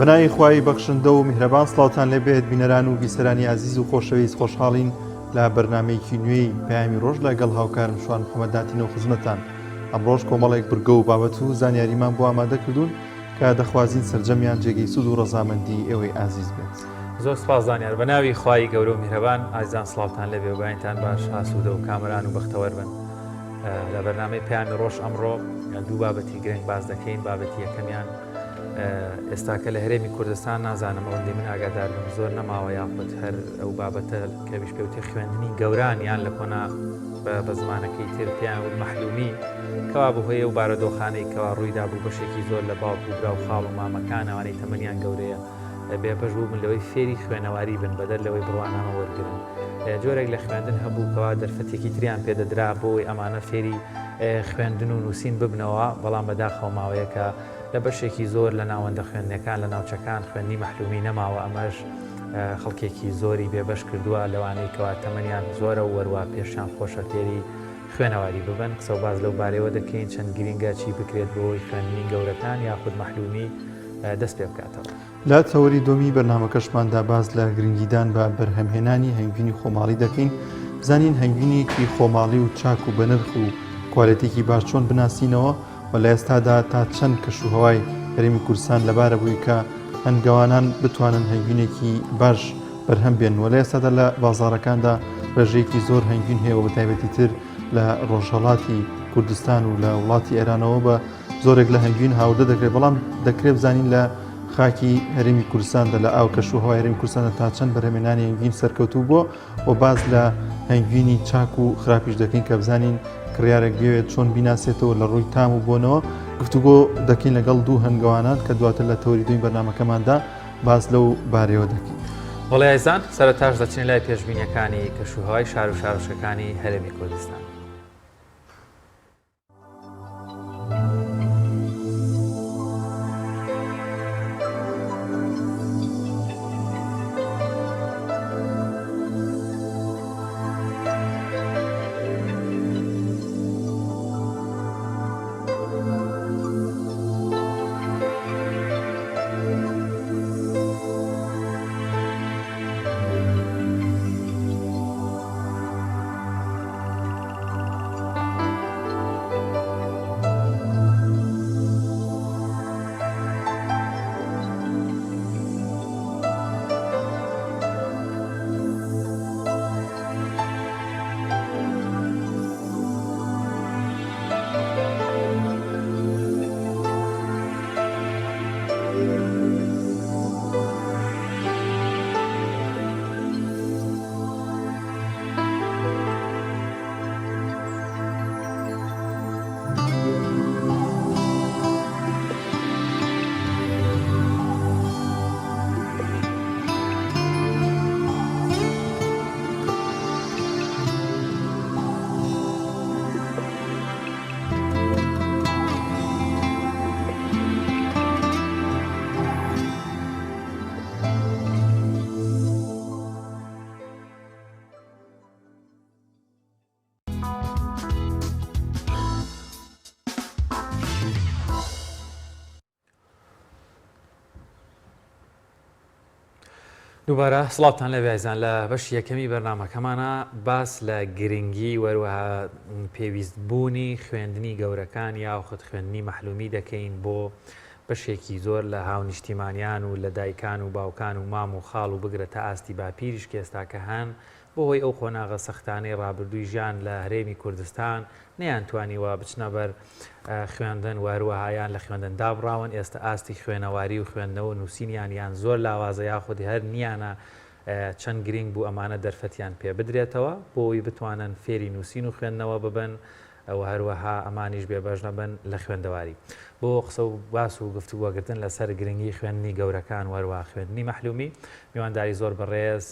بەناوی خوای بەخشندە و میهرەبان سڵاوتان لێبێت بینەران و بیسەرانی عزیز و خۆشەویست خۆشحاڵین لە بەرنامەیەکی نوێی پەیامی ڕۆژ لەگەڵ هاوکارم شوان محەممەداتینەوە خزمەتان ئەمڕۆژ کۆمەڵێک برگە و بابەت و زانیاریمان بۆ ئامادە کردوون کە دەخوازین سەرجەمیان جێگەی سود و ڕەزامەندی ئێوەی ئازیز بێت. زۆر سپاس زانیار بەناوی خوای گەورە و میهرەبان ئازیزان سڵاوتان لەبێ و باینتان باش ئاسوودە و کامەران و بەختەوەر بن. لە بەرنامەی پەیامی ڕۆژ ئەمڕۆ دوو بابەتی گرنگ باز دەکەین. بابەتی یەکەمیان ئێستاکە لە هەرێمی کوردستان نازانم ئەوەندەی من ئاگادار بم زۆر نەماوە یاخود هەر ئەو بابەتە کەویش پێوتێ خوێندنی گەوران یان لە کۆنا بە زمانەکەی تر پێیان وت مەحلومی کەوا بەهۆیە و بارەدۆخانەی کەوا ڕوویدا بوو بەشێکی زۆر لە باوک و برا و خاڵ و مامەکان ئەوانەی تەمەنیان گەورەیە بێبەش بوو من لەوەی فێری خوێنەواری بن بەدەر لەوەی بڕوانامە وەرگرن. جۆرێک لە خوێندن هەبوو کەوا دەرفەتێکی تریان پێدەدرا بۆی ئەمانە فێری خوێندن و نووسین ببنەوە، بەڵام بەداخەوە ماوەیە کە لە بەشێکی زۆر لە ناوەندە خوێندنەکان لە ناوچەکان خوێندنی مەحلومی نەماوە. ئەمەش خەڵکێکی زۆری بێبەش کردووە لەوانەی کەوا تەمەنیان زۆرە و وەروە پێشیان خۆشە فێری خوێنەواری ببن. قسە و باز لەو بارەوە دەکەین چەند گرینگە چی بکرێت بۆی خوێندنی گەورەکان یاخود مەحلومی دەست پێ بکاتەوە. لە تەوەری دومی بەرنامەکەشماندا باز لە گرنگیدان بە بەرهەمهێنانی هەنگوینی خۆماڵی دەکەین. بزانین هەنگوینێکی خۆماڵی و چاک و بەنرخ و کوالێتێکی باش چۆن بناسینەوە و لە ئێستادا تا چەند کەشوهەوای هەرێمی کوردستان لەبارە بووی کە هەنگەوانان بتوانن هەنگوینێکی باش بەرهەم بێن و لە ئێستادا لە بازاڕەکاندا ڕێژەیەکی زۆر هەنگوین هەیە و بەتایبەتی تر لە ڕۆژهەڵاتی کوردستان و لە وڵاتی ئێرانەوە بە زۆرێک لە هەنگوین هاودە دەکرێت، بەڵام دەکرێت بزانین لە خاکی هەرێمی کوردستاندا لە ئاو کەشوهەوای هەرێمی کوردستاندا تا چەند بەرهەمهێنانی هەنگوین سەرکەوتوو بووە و باز لە هەنگوینی چاک و خراپیش دەکەین کە بزانین کڕیارێک بێت چۆن بیناسێتەوە لە ڕووی تام و بۆنەوە. گفتوگۆ دەکەین لەگەڵ دوو هەنگەوانان کە دواتر لە تەوەری دوی بەرنامەکەماندا باز لەو بارەوە دەکەین. وەڵێ ئایزان سەرەتاش دەچین لای پێشبینیەکانی کەشوهەوای شار و شارۆچەکانی هەرێمی کوردستان. دووبارە سڵاوتان لەبێ ئایزان لە بەشی یەکەمی بەرنامەکەمانە باس لە گرنگی وەروەها پێویستبوونی خوێندنی گەورەکان یاخود خوێندنی مەحلومی دەکەین بۆ بەشێکی زۆر لە هاونیشتیمانیان و لە دایکان و باوکان و مام و خاڵ و بگرێتە ئاستی باپیریش کێستاکە هەن بۆهۆی ئەو خۆناغە سەختانەی ڕابردووی ژیان لە هەرێمی کوردستان نەیانتوانیوە بچنە بەر خوێندن وەروەهایان لە خوێندن دابڕاون. ئێستا ئاستی خوێنەواری و خوێندنەوە نووسینیان یان زۆر لاوازە یاخودی هەر نیانە چەند گرنگ بوو ئەمانە دەرفەتیان پێ بدرێتەوە بۆی بتوانن فێری نووسین و خوێندنەوە ببن ئەوە هەروەها ئەمانیش بێبەش نەبن لە خوێندەواری. بۆ قسە و باس و گفتوگۆگرتن لەسەر گرنگی خوێندنی گەورەکان وەروە خوێندنی مەحلومی میوانداری زۆر بەڕێز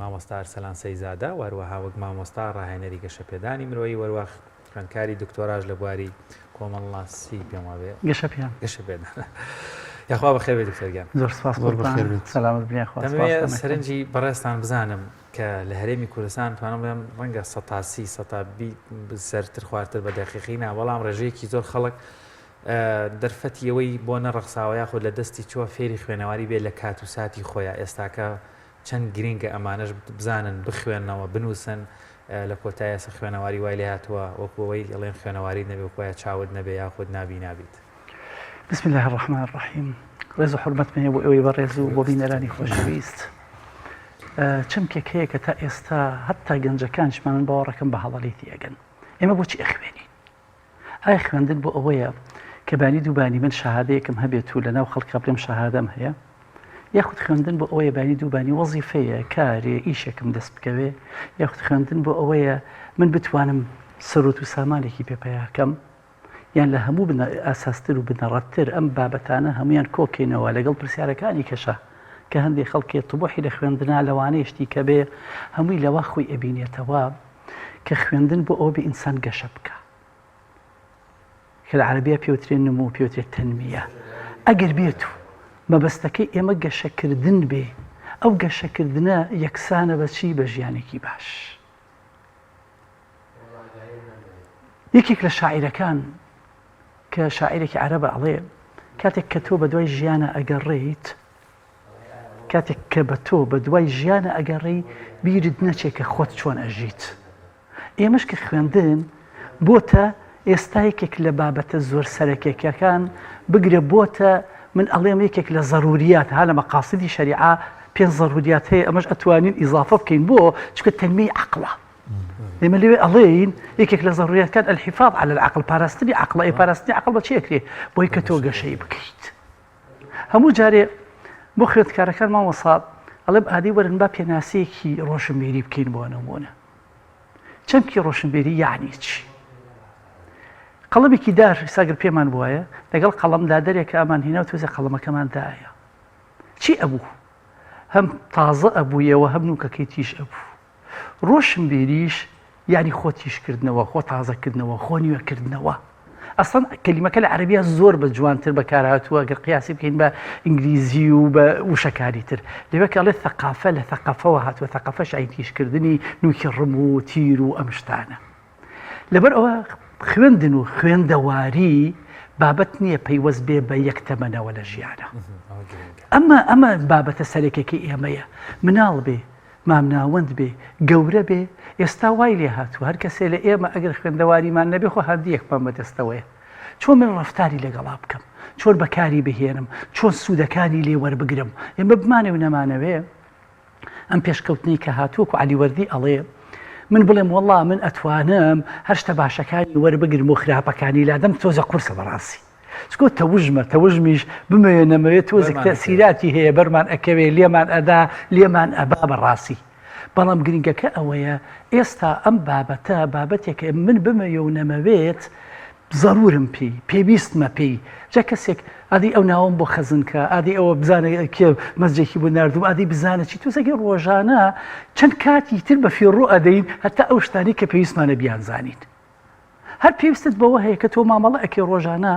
مامۆستا ئەرسەلان سەیزادە وەروەها وەک مامۆستا ڕاهێنەری گەشەپێدانی مرۆیی وەروە خوێندکاری دکتۆراژ لە بواری کۆمەڵناسی پێما بێ گەشەپێدان. یاخوا بەخێر بێت دکتۆرگیان. زۆر سپاس بخێر بێت. سەلامت بنیا خوا. دەمەوێت سەرنجی بەڕێستان بزانم کە لە هەرێمی کوردستان توانم بڵێم ڕەنگە 130 سەرتر خوارتر بە دەقیقی نا، بەڵام ڕێژەیەکی زۆر خەڵک دەرفەتیەوەی بۆ نەڕەخساوە یاخود لە دەستی چوە فێری خوێنەواری بێت لە کات و ساتی خۆیان ئێستاکە چەند گرینگە ئەمانش بزانن بخوێنەوە بنووسن لە کۆتایە خوێنەواری وای لێ هاتووە وەکوەوەی ئەڵێن خوێنەواری نەبێ وەکوایە چاود نەبێ یاخود نابی نابیت. بسم الله الرحمن الرحیم. ڕێز و حورمەتمە بۆ ئەوەی بەڕێز و بۆ بینەرانی خۆشەویست. چەمکێک هەیە کە تا ئێستا هەتا گەنجەکانشمان باوەڕەکەم بە هەڵەڵیتی ئەگەن. ئێمە بۆچی ئەخوێنین؟ ئایا خوێندن بۆ ئەوەیە کە بانی دووبانی من شەهادەیەکم هەبێت و لەناو خەڵکا بڵێم شەهادەم هەیە؟ یاخود خوێندن بۆ ئەوەیە بانی دووبانی وەزیفەیە کارێ ئیشێکم دەست بکەوێ، یاخود خوێندن بۆ ئەوەیە من بتوانم سەرۆت و سامانێکی پێپەیاکەم، یان لە هەموو ئاساستر و بنەڕەتتر ئەم بابەتانە هەمویان کۆکەینەوە لەگەڵ پرسیارەکانی کەشە کە هەندێک خەڵکی تبوحی لە خوێندنا لەوانەیەشتی کە بێ هەمووی لەوە خۆی ئەبینێتەوە کە خوێندن بۆ ئەوە بە ئینسان گەشە بکە، کە لە عەرەبیە پێوترێن نمو و پێوترێت تەنمیە. ئەگەر بێت و مەبەستەکەی ئێمە گەشەکردن بێ، ئەو گەشەکردنە یەکسانە بە چی؟ بە ژیانێکی باش. یەکێک لە شاعیرەکان کە شاعیرێکی عەرەبە ئەڵێ کاتێک کە تۆ بە دوای ژیانە ئەگەڕێیت، کاتێک کە بە تۆ بە دوای ژیانە ئەگەڕێی بیرت نەچێت کە خۆت چۆن ئەژیت. ئێمەش کە خوێندن بۆتە ئێستایەکێک لە بابەتە زۆر سەرەکێکەکان بگرە بۆتە من ئەڵێم یەکێک لە ضروریات ها لە مەقاصدی شەریعە 5 ضروریات هەیە، ئەمەش ئەتوانین ئیضافە بکەین بۆ چکە تەنمیی عەقڵە. ئێمە لێوێ ئەڵێین یەکێک لە ضروریاتەکان الحفاظ على العقل، پاراستنی عەقڵە. پاراستنی عەقڵ بە چی ئەکرێ؟ بۆی کە تۆ گەشەی بکەیت. هەموو جارێ بۆ خوێندکارەکان مامۆستا ئەڵێم ئادی وەرن با پێناسەیەکی ڕۆشنبیری بکەین بۆ نمونە. چەمکی ڕۆشنبیری یعنی چی؟ قەڵەمێکی دار ساگر پێمان وایە لەگەڵ قەڵەمدا دەرێکە ئەمان هێنا و توێزە قەڵەمەکەماندایە چی ئەبوو؟ هەم تازە ئەبوویەوە هەم نوکەکەی تیش ئەبوو. ڕۆشنبیریش یعنی خۆ تیشکردنەوە، خۆ تازەکردنەوە، خۆ نیوەکردنەوە. ئەسڵەن کەلیمەکە لە عەرەبیە زۆر بە جوانتر بەکارهاتووە ئەگەر قیاسی بکەین بە ئینگلیزی و بە وشەکاری تر. لەوێ کە ئەڵێ ثەقافە لە ثەقافەوە هاتووە، ثەقافەش یعنی تیشکردنی نوکی ڕم و تیر و ئەم شتانە. لەبەر ئەوە خوێندن و خوێندەواری بابەت نییە پەیوەست بێ بە یەک تەمەنەوە لە ژیانە. ئەمە بابەتە سەرەکێکی ئێمەیە. مناڵ بێ، مامناوەند بێ، گەورە بێ، ئێستا وای لێ هاتووە هەر کەسێ لە ئێمە ئەگەر خوێندەواریمان نەبێ خۆ هەندیەکمان بەدەستەوەیە. چۆن من ڕەفتاری لەگەڵا بکەم، چۆن بەکاری بهێنم، چۆن سوودەکانی لێ وەربگرم. ئێمە بمانێ و نەمانەوێ ئەم پێشکەوتنی کە هاتووەکو عەلیوەردی ئەڵێ من بڵێم وەڵڵا من ئەتوانم هەر شتە باشەکانی وەربگرم و خراپەکانی لادەم تۆزە قورسە بەڕاستی. چکۆ تەوژمە، تەوژمیش بمەوێ نەمەوێت تۆزێک تەسیراتی هەیە بەرمان ئەکەوێ لێمان ئەدا لێمان ئەبا بەڕاستی. بەڵام گرنگەکە ئەوەیە ئێستا ئەم بابەتە بابەتێکە من بمەوێ و نەمەوێت ضرورم پێویستمە پێی. جا کەسێک ئادی ئەو ناوم بۆ خەزنکە، ئادی ئەوە بزانە کێ مەسجێکی بۆ نردوم، ئادی بزانە چی تۆزەگە ڕۆژانە چەند کاتی تر بە فێڕۆ ئەدەین هەتا ئەو شتانی کە پێویستمانە بیانزانین. هەر پێویستت بەوە هەیە کە تۆ مامەڵە ئەکەی ڕۆژانە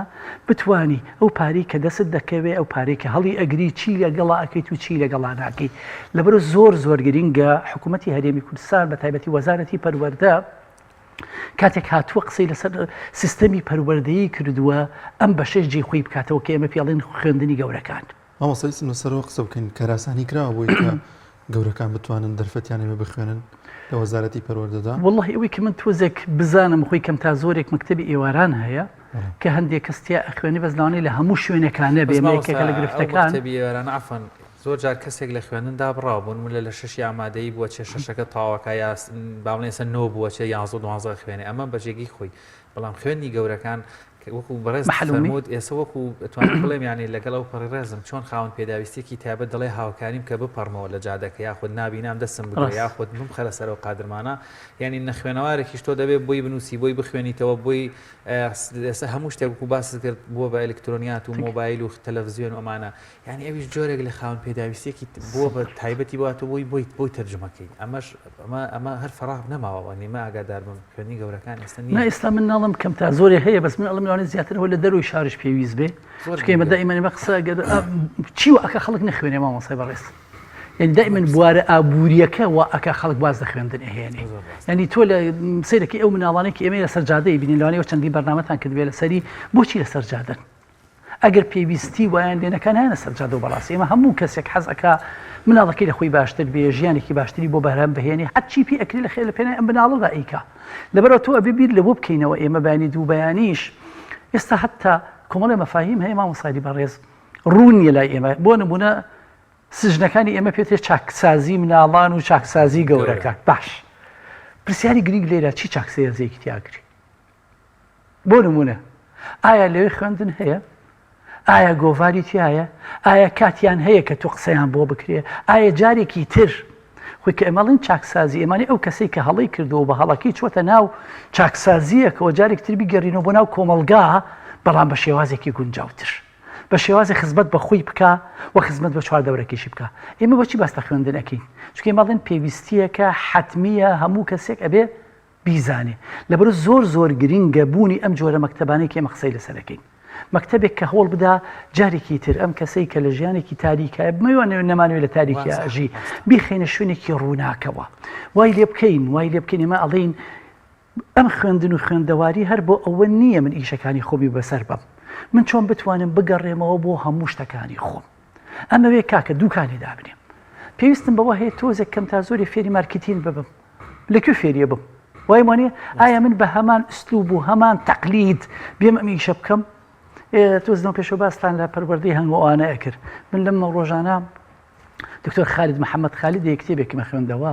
بتوانی ئەو پارەی کە دەست دەکەوێ ئەو پارەی کە هەڵی ئەگری چی لەگەڵا ئەکەیت و چی لەگەڵا ناکەی. لەبەرە زۆر گرنگە حکوومەتی هەرێمی کوردستان بە تایبەتی وەزارەتی پەروەردە کاتێک هاتووە قسەی لەسەر سیستەمی پەروەردەیی کردووە ئەم بەشەش جێ خۆی بکاتەوە کە ئێمە پێڵێن خوێندنی گەورەکان. مامۆستا لەسەرەوە قسە بکەین کاراسانی کراوە بۆی کە گەورەکان بتوانن دەرفەتیان ئێمە بخوێنن لە وەزارەتی پەروەردەدا؟ وەڵڵاهی ئەوەی کە من تۆزێک بزانم خۆی کەم تا زۆرێک مەکتەبی ئێواران هەیە کە هەندێک کەستیا ئەخوێنی بەزلانەی لە هەموو شوێنەکانە بێمەیەکێکە لە گرفتەکان ئێواران ئافەن زۆر جار کەسێک لە خوێندندا بڕاوبوون لە 6 ئامادەی بووە چێ شەشەکە تاواکە یا باڵێسە نۆ بووە چێ 11 خوێنێ ئەمە بەجێگی خۆی. بەڵام خوێندی گەورەکان وەکو بەڕێز محلومود ئێستا وەکو ئەتوانم بڵێم یانی لەگەڵ ئەو پەڕی ڕێزم چۆن خاوەن پێداویستێکی تایبەت دەڵێ هاوکاریم کە بپەڕمەوە لە جادەکە یاخود نابینام دەستم بگرێ یاخود بمخەرە سەرەوە قادرمانە. یعنی نەخوێنەوارێکیش تۆ دەبێت بۆی بنووسی بۆی بخوێنیتەوە بۆی ئێستا هەموو شتێک وەکو باست کرد بۆ بە ئەلکترۆنیات و مۆبایل و تەلەڤیزیۆن و ئەمانە. یعنی ئەویش جۆرێک لە خاوەن پێداویستێکی بۆ بە تایبەتی بواتە بۆی تەرجمەکەی. ئەمە هەر فەراغ نەماوە نیمە ئاگادار بم خوێندنی گەورەکان ئێستا نییە. ئێستا من ناڵم کەم تا زۆرێ هەیە بەس من ئەڵم لەوانێ زیاترەوە لە دەروی شارش پێویست بێ چکە ئێمە دائیمەن بە قسە چی و ئەکە خەڵک نەخوێنێ مامۆستای بەڕێز. یعنی دائما بوارە ئابوووریەکە وا ئەکە خەڵک باز لە خوێندن ئەهێنێ ینی تۆ لە سیرەکە ئەو مناڵانەی کە ئێمە لە سەرجادەی بینین لەوانەیە چەندی بەرنامەتان کردوێ لەسەری بۆچی لە سەرجادن ئەگەر پێویستی وایان لێنەکان هەیە لە سەرجادە و بەڕاستی ئێمە هەموو کەسێک حەز ئەکا مناڵەکەی لە خۆی باشتر بێ ژیانێکی باشتری بۆ بەرهەم بهێنێ هەرچی پێ ئەکری لە خێر لە پێنای ئەم بناڵەدا ئەیکا لەبەرەوە تۆ ئەبێ بیر لەوە بکەینەوە ئێمە بەیانی دوو بەیانیش ئێستا هەتا کۆمەڵی مەفاهیم هەیە مامۆستای بەڕێز ڕوونیە لای ئێمە بۆ نمونە سژنەکانی ئێمە پێێت چاکسازی مناڵان و چاکسازی گەورەکە باش پرسیاری گرنگ لێرە چی چاکسێزێکی تیاگری بۆ نمونە ئایا لەوێ خوێندن هەیە ئایا گۆڤاری تایە ئایا کاتیان هەیە کە تۆ قسەیان بۆ بکرێ ئایا جارێکی تر خۆی کە ئەمەڵین چاکسازی ئەمانی ئەو کەسەی کە هەڵی کردو بە هەڵەکەی چۆتە ناو چاکسازیەکەەوە جارێک تر بیگەڕینەوە بۆ ناو کۆمەلگا بەڵام بە شێوازێکی گونجاوتر بە شێوازی خزمەت بە خۆی بکە و خزمەت بە چوار دەورەکەشی بکە ئێمە بۆچی باستە خوێندنەکەین چونکە ماڵێن پێویستیەکە حتمیە هەموو کەسێک ئەبێ بیزانێ لەبەر زۆر گرنگە بوونی ئەم جۆرە مەکتەبانەی کە ئێمە قسەی لەسەرەکەین مەکتەبێک کە هەوڵ بدا جارێکی تر ئەم کەسەی کە لە ژیانێکی تاریکایە بمەوانێ نەمانوێت لە تاریکی ئاژی بیخینە شوێنێکی ڕووناکەوە وای لێ بکەین ئێمە ئەڵێین ئەم خوێندن و خوێندەواری هەر بۆ ئەوە نییە من ئیشەکانی خۆمی بەسەر بم من چۆن بتوانم بگەڕێمەوە بۆ هەموو شتەکانی خۆم ئەمەوێ کاکە دووکانی دابنێم پێویستم بەوە هەیە تۆزێک کەم تا زۆری فێری مارکتین ببم لەکوێ فێریە بم وای وانێ ئایا من بە هەمان ئوسلوب و هەمان تەقلید بێم ئەم ئیشە بکەم تۆزنەوە پێشەوە باستان لە پەروەردەی هەنگەوانەیە کرد من لەم ڕۆژانە دکتۆر خالید محەممەد خالید کتێبێکی مەخوێندەوە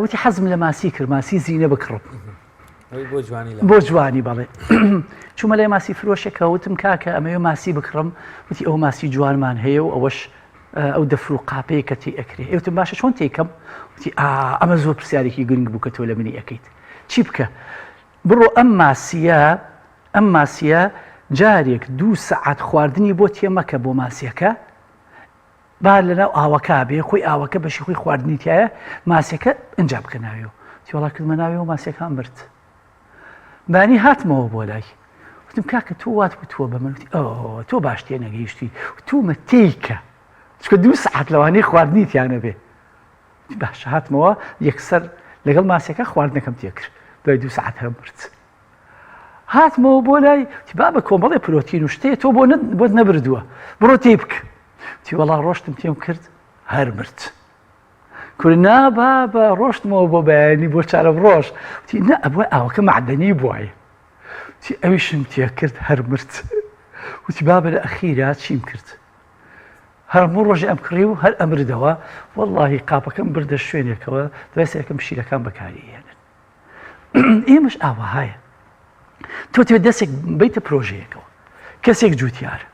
وتی حەزم لە ماسی کرد ماسی زینە بکڕم بۆ جوانی بەڵێ چوومە لای ماسی فرۆشێکە وتم کاکە ئەمەوێ ماسی بکڕم وتی ئەو ماسی جوانمان هەیە و ئەوەش ئەو دەفر و قاپەیە کە تی ئەکرێ ئێوتم باشە چۆن تێکەم وتی ئەمە زۆر پرسیارێکی گرنگ بوو کە تۆ لە منی ئەەکەیت چی بکە بڕۆ ئەم ماسیە جارێک 2 سەعات خواردنی بۆ تێمەکە بۆ ماسیەکە با لەناو ئاوەکە بێ خۆی ئاوەکە بەشی خۆی خواردنی تایە ماسیەکە ئەنج بکە ناوێ و تیوەڵا کردمە ناوێ و ماسیەکان مرد بانی هاتمەوە بۆ لای وتم کاکە تۆ وات بتووە بە من تۆ باش تێ نەگەیشتی تومە تێیکە چکە 2 سەعات لەوانەی خواردنی تیانە بێ باش هاتمەوە یەکسەر لەگەڵ ماسیەکە خواردنەکەم تێکرد دوای 2 سەعات هەم مرد هاتمەوە بۆ لای با بە کۆمەڵی پرۆتین و شتێ تۆ بۆ نەبردووە بڕۆ تێ بکە وەڵا ڕۆشتم تێم کرد هەر مرد کورنا بە ڕۆشتمەوە بۆ بەیانی بۆ چارە ڕۆژ نە ئەوە ئاوەکە معدەنی بووایە ئەویشم تێ کرد هەر مرد وتی بابە لە ئەخیرات چیم کرد هەرموو ڕۆژی ئەم کڕی و هەر ئەمردەوە وەڵڵاهی قاپەکەم بردە شوێنێکەوە دوای سەرەکەم شیرەکان بەکاری هێنن ئێمەش ئاوەهایە تۆ تێ دەستێک بیتە پرۆژەیەکەوە کەسێک جوتیارە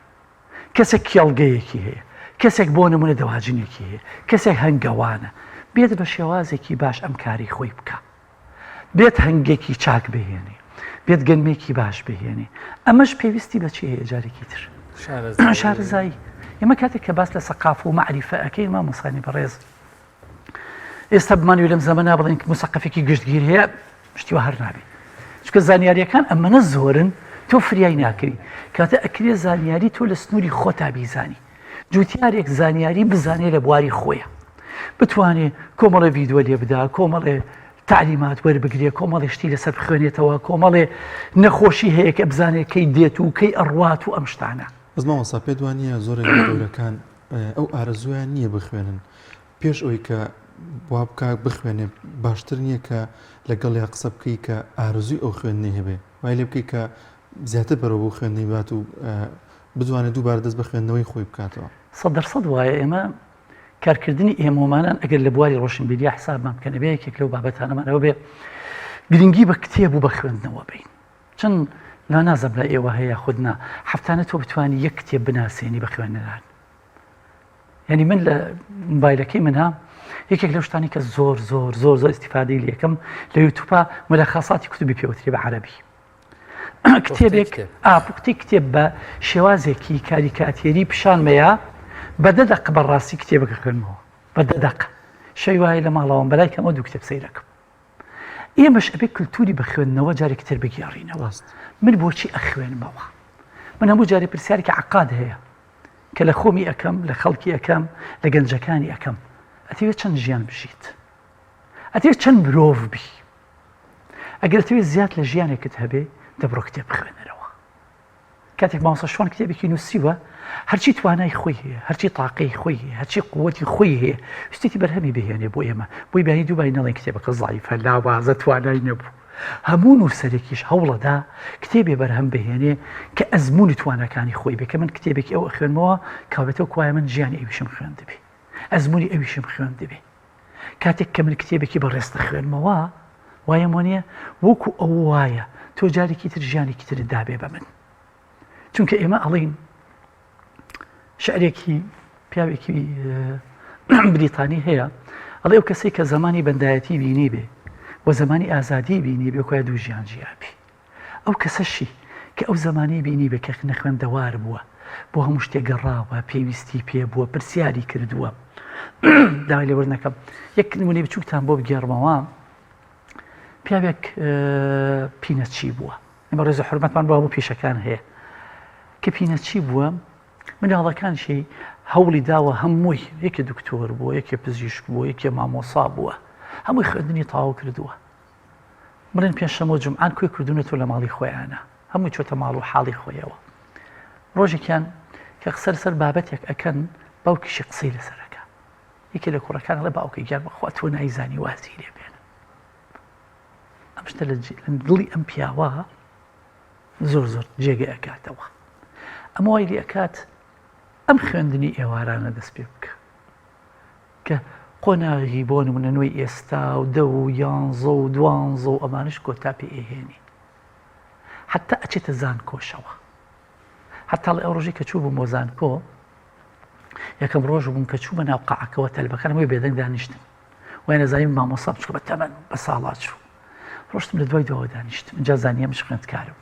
کەسێک کێڵگەیەکی هەیە کەسێک بۆ نمونە دەواجنێکی هەیە کەسێک هەنگەوانە بێت بە شێوازێکی باش ئەم کاری خۆی بکە بێت هەنگێکی چاک بهێنێ بێت گەنمێکی باش بهێنێ ئەمەش پێویستی بە چی هەیە جارێکی تر شارەزایی ئێمە کاتێک کە باس لە سەقاف و معریفە ئەەکەی مامۆستانی بەڕێز ئێستا بمانوی لەم زەمەنا بڵێن موسەقفێکی گشتگیر هەیە شتیوە هەر نابێت چکە زانیاریەکان ئەمەنە زۆرن تۆ فریای ناکەی کاتە ئەکرێ زانیاری تۆ لە سنووری خۆتا بیزانی جوتیارێک زانیاری بزانێ لە بواری خۆیە بتوانێت کۆمەڵە ڤیددیۆ لێ بدا کۆمەڵێ تعلیمات وەربگرێ کۆمەڵی شتی لەسەر بخوێنێتەوە کۆمەڵێ نەخۆشی هەیە کە بزانێت کەی دێت و کەی ئەڕوات و ئەم شتانە بەزماوەسا پێ دوانیە زۆرێک گەورەکان ئەو ئارەزویان نییە بخوێنن پێش ئەوی کە وا بکە بخوێنێ باشتر نییە کە لەگەڵ یا قسە بکەی کە ئارزوی ئەو خوێندنی هەبێ وای لێ بکەی کە زیاتر بەرەوە بۆ خوێندنی بات و بتوانێت دووبارە دەست بە خوێندنەوەی خۆی بکاتەوە 100% وایە ئێمە کارکردنی ئێمەمانان ئەگەر لە بواری ڕۆشنبیری حسابمان بکەنە بێ یەکێک لەو بابەتانەمانەوە بێ گرنگی بە کتێب و بە خوێندنەوە بین چەند لا نازەم لە ئێوە هەیە خودنا هەفتانە تۆ بتوانی یەک کتێب بناسێنی بە خوێندنان یعنی من لە مۆبایلەکەی منها یەکێک لەو شتانی کە زۆر ئیستیفادەی لێ یەکەم لە یوتیوبە مەلەخاساتی کوتوبی پێوتری بە عەرەبی کتێبێک ئاپوکتی کتێب بە شێوازێکی کاریکاتێری پیشانمەیە بە 10 دقە بەڕاستی کتێبەکە خوێنمەوە بە 10 دقە شەی وایە لە ماڵەوەم بەلای کەمە 2 کتێب سەیرەکەم ئێمەش ئەبێ کولتوری بە خوێندنەوە جارێک تر بگیاڕینەوە من بۆچی ئەخوێنمەوە من هەموو جارێ پرسیارێکی عەقاد هەیە کە لە خۆمی ئەەکەم لە خەڵکی ئەەکەم لە گەنجەکانی ئەەکەم ئەتەوێت چەند ژیان بژیت ئەتەوێت چەند مرۆڤ بی ئەگەر توێت زیاد لە ژیانێکت هەبێ دەبڕۆ کتێب بخوێنەرەوە کاتێک مامۆستا شوان کتێبێکی نووسیوە هەرچی توانای خۆی هەیە هەرچی تاقەی خۆی هەیە هەرچی قووەتی خۆی هەیە شتێکی بەرهەمی بهێنێ بۆ ئێمە بۆی بانی دووبای نەڵێن کتێبەکە زایفە لاوازە توانای نەبوو هەموو نووسەرێکیش هەوڵەدا کتێبێ بەرهەم بهێنێ کە ئەزمموی توانەکانی خۆی بێ کە من کتێبێکی ئەو خوێنمەوە کاوێتەوە کوایە من ژیانی ئەویشم خوێن دەبێ ئەزمموی ئەویشم خوێن دەبێ کاتێک کە من کتێبێکی بەڕێستە خوێنمەوە وایە وانە وەکو ئەو وایە تۆ جارێکی تر ژیانێکی ترت دابێ بە من چونکە ئێمە ئەڵین شعرێکی پیاوێکی بریتانی هەیە ئەڵێ ئەو کەسێک کە زمانی بەندایەتی بینی بێ و زمانی ئازادی بینی بێ کۆە دوو ژیان ژیابی ئەو کەسەشی کە ئەو زمانی بینی بێ کە نەخوێندەوار بووە بۆ هەموو شتێک گەڕاوە پێویستی پێ بووە پرسیاری کردووە داوای لێ وەرنەکەم یەک نمونەی بچووکتان بۆ بگێڕمەوە پیاوێک پینەچی بووە ئێمە ڕێز و حورمەتمان بۆ هەموو پیشەکان هەیە کە پینەچی بووە مناڵەکانشی هەوڵی داوە هەمووی یەکێ دکتۆر بووە یەکێ پزیشک بووە یەکێ مامۆسا بووە هەمووی خوێندنی تاو کردووە مڕێن پێشەمە جمعان کوێ کردوونەوە لە ماڵی خۆیانە هەمووی چۆتە ماڵ و حاڵی خۆیەوە ڕۆژێکیان کە قسەر سەر بابەتێک ئەکەن باوکیشی قسەی لەسەرەکە یەکێ لە کوڕەکان لە باوکەی گیان بەخوا تۆ نایزانی وازی لێ بێنە ئەم شتە لە دڵی ئەم پیاوە زۆر زۆر جێگە ئەکاتەوە ئەمە وای لێ ئەکات ئەم خوێندنی ئێوارانە دەست پێ بکە کە قۆناغی بۆ نمونە نوێی ئێستا و 10 و 11 و 12 و ئەمانش کۆتا پێ ئێهێنی حتا ئەچێتە زانکۆشەوە حتا لە ئەو ڕۆژی کە چوو بووم بۆ زانکۆ یەکەم ڕۆژ بووم کە چوو بە ناو قەعەکەوە تەلبەکانم وێ بێدەنگ دانیشتم وای نەزانیم مامۆسا بچوو بە تەمەن بە ساڵات چوو ڕۆشتم لە دوای دواوە دانیشتم اینجا زانیەمش خوێندکارم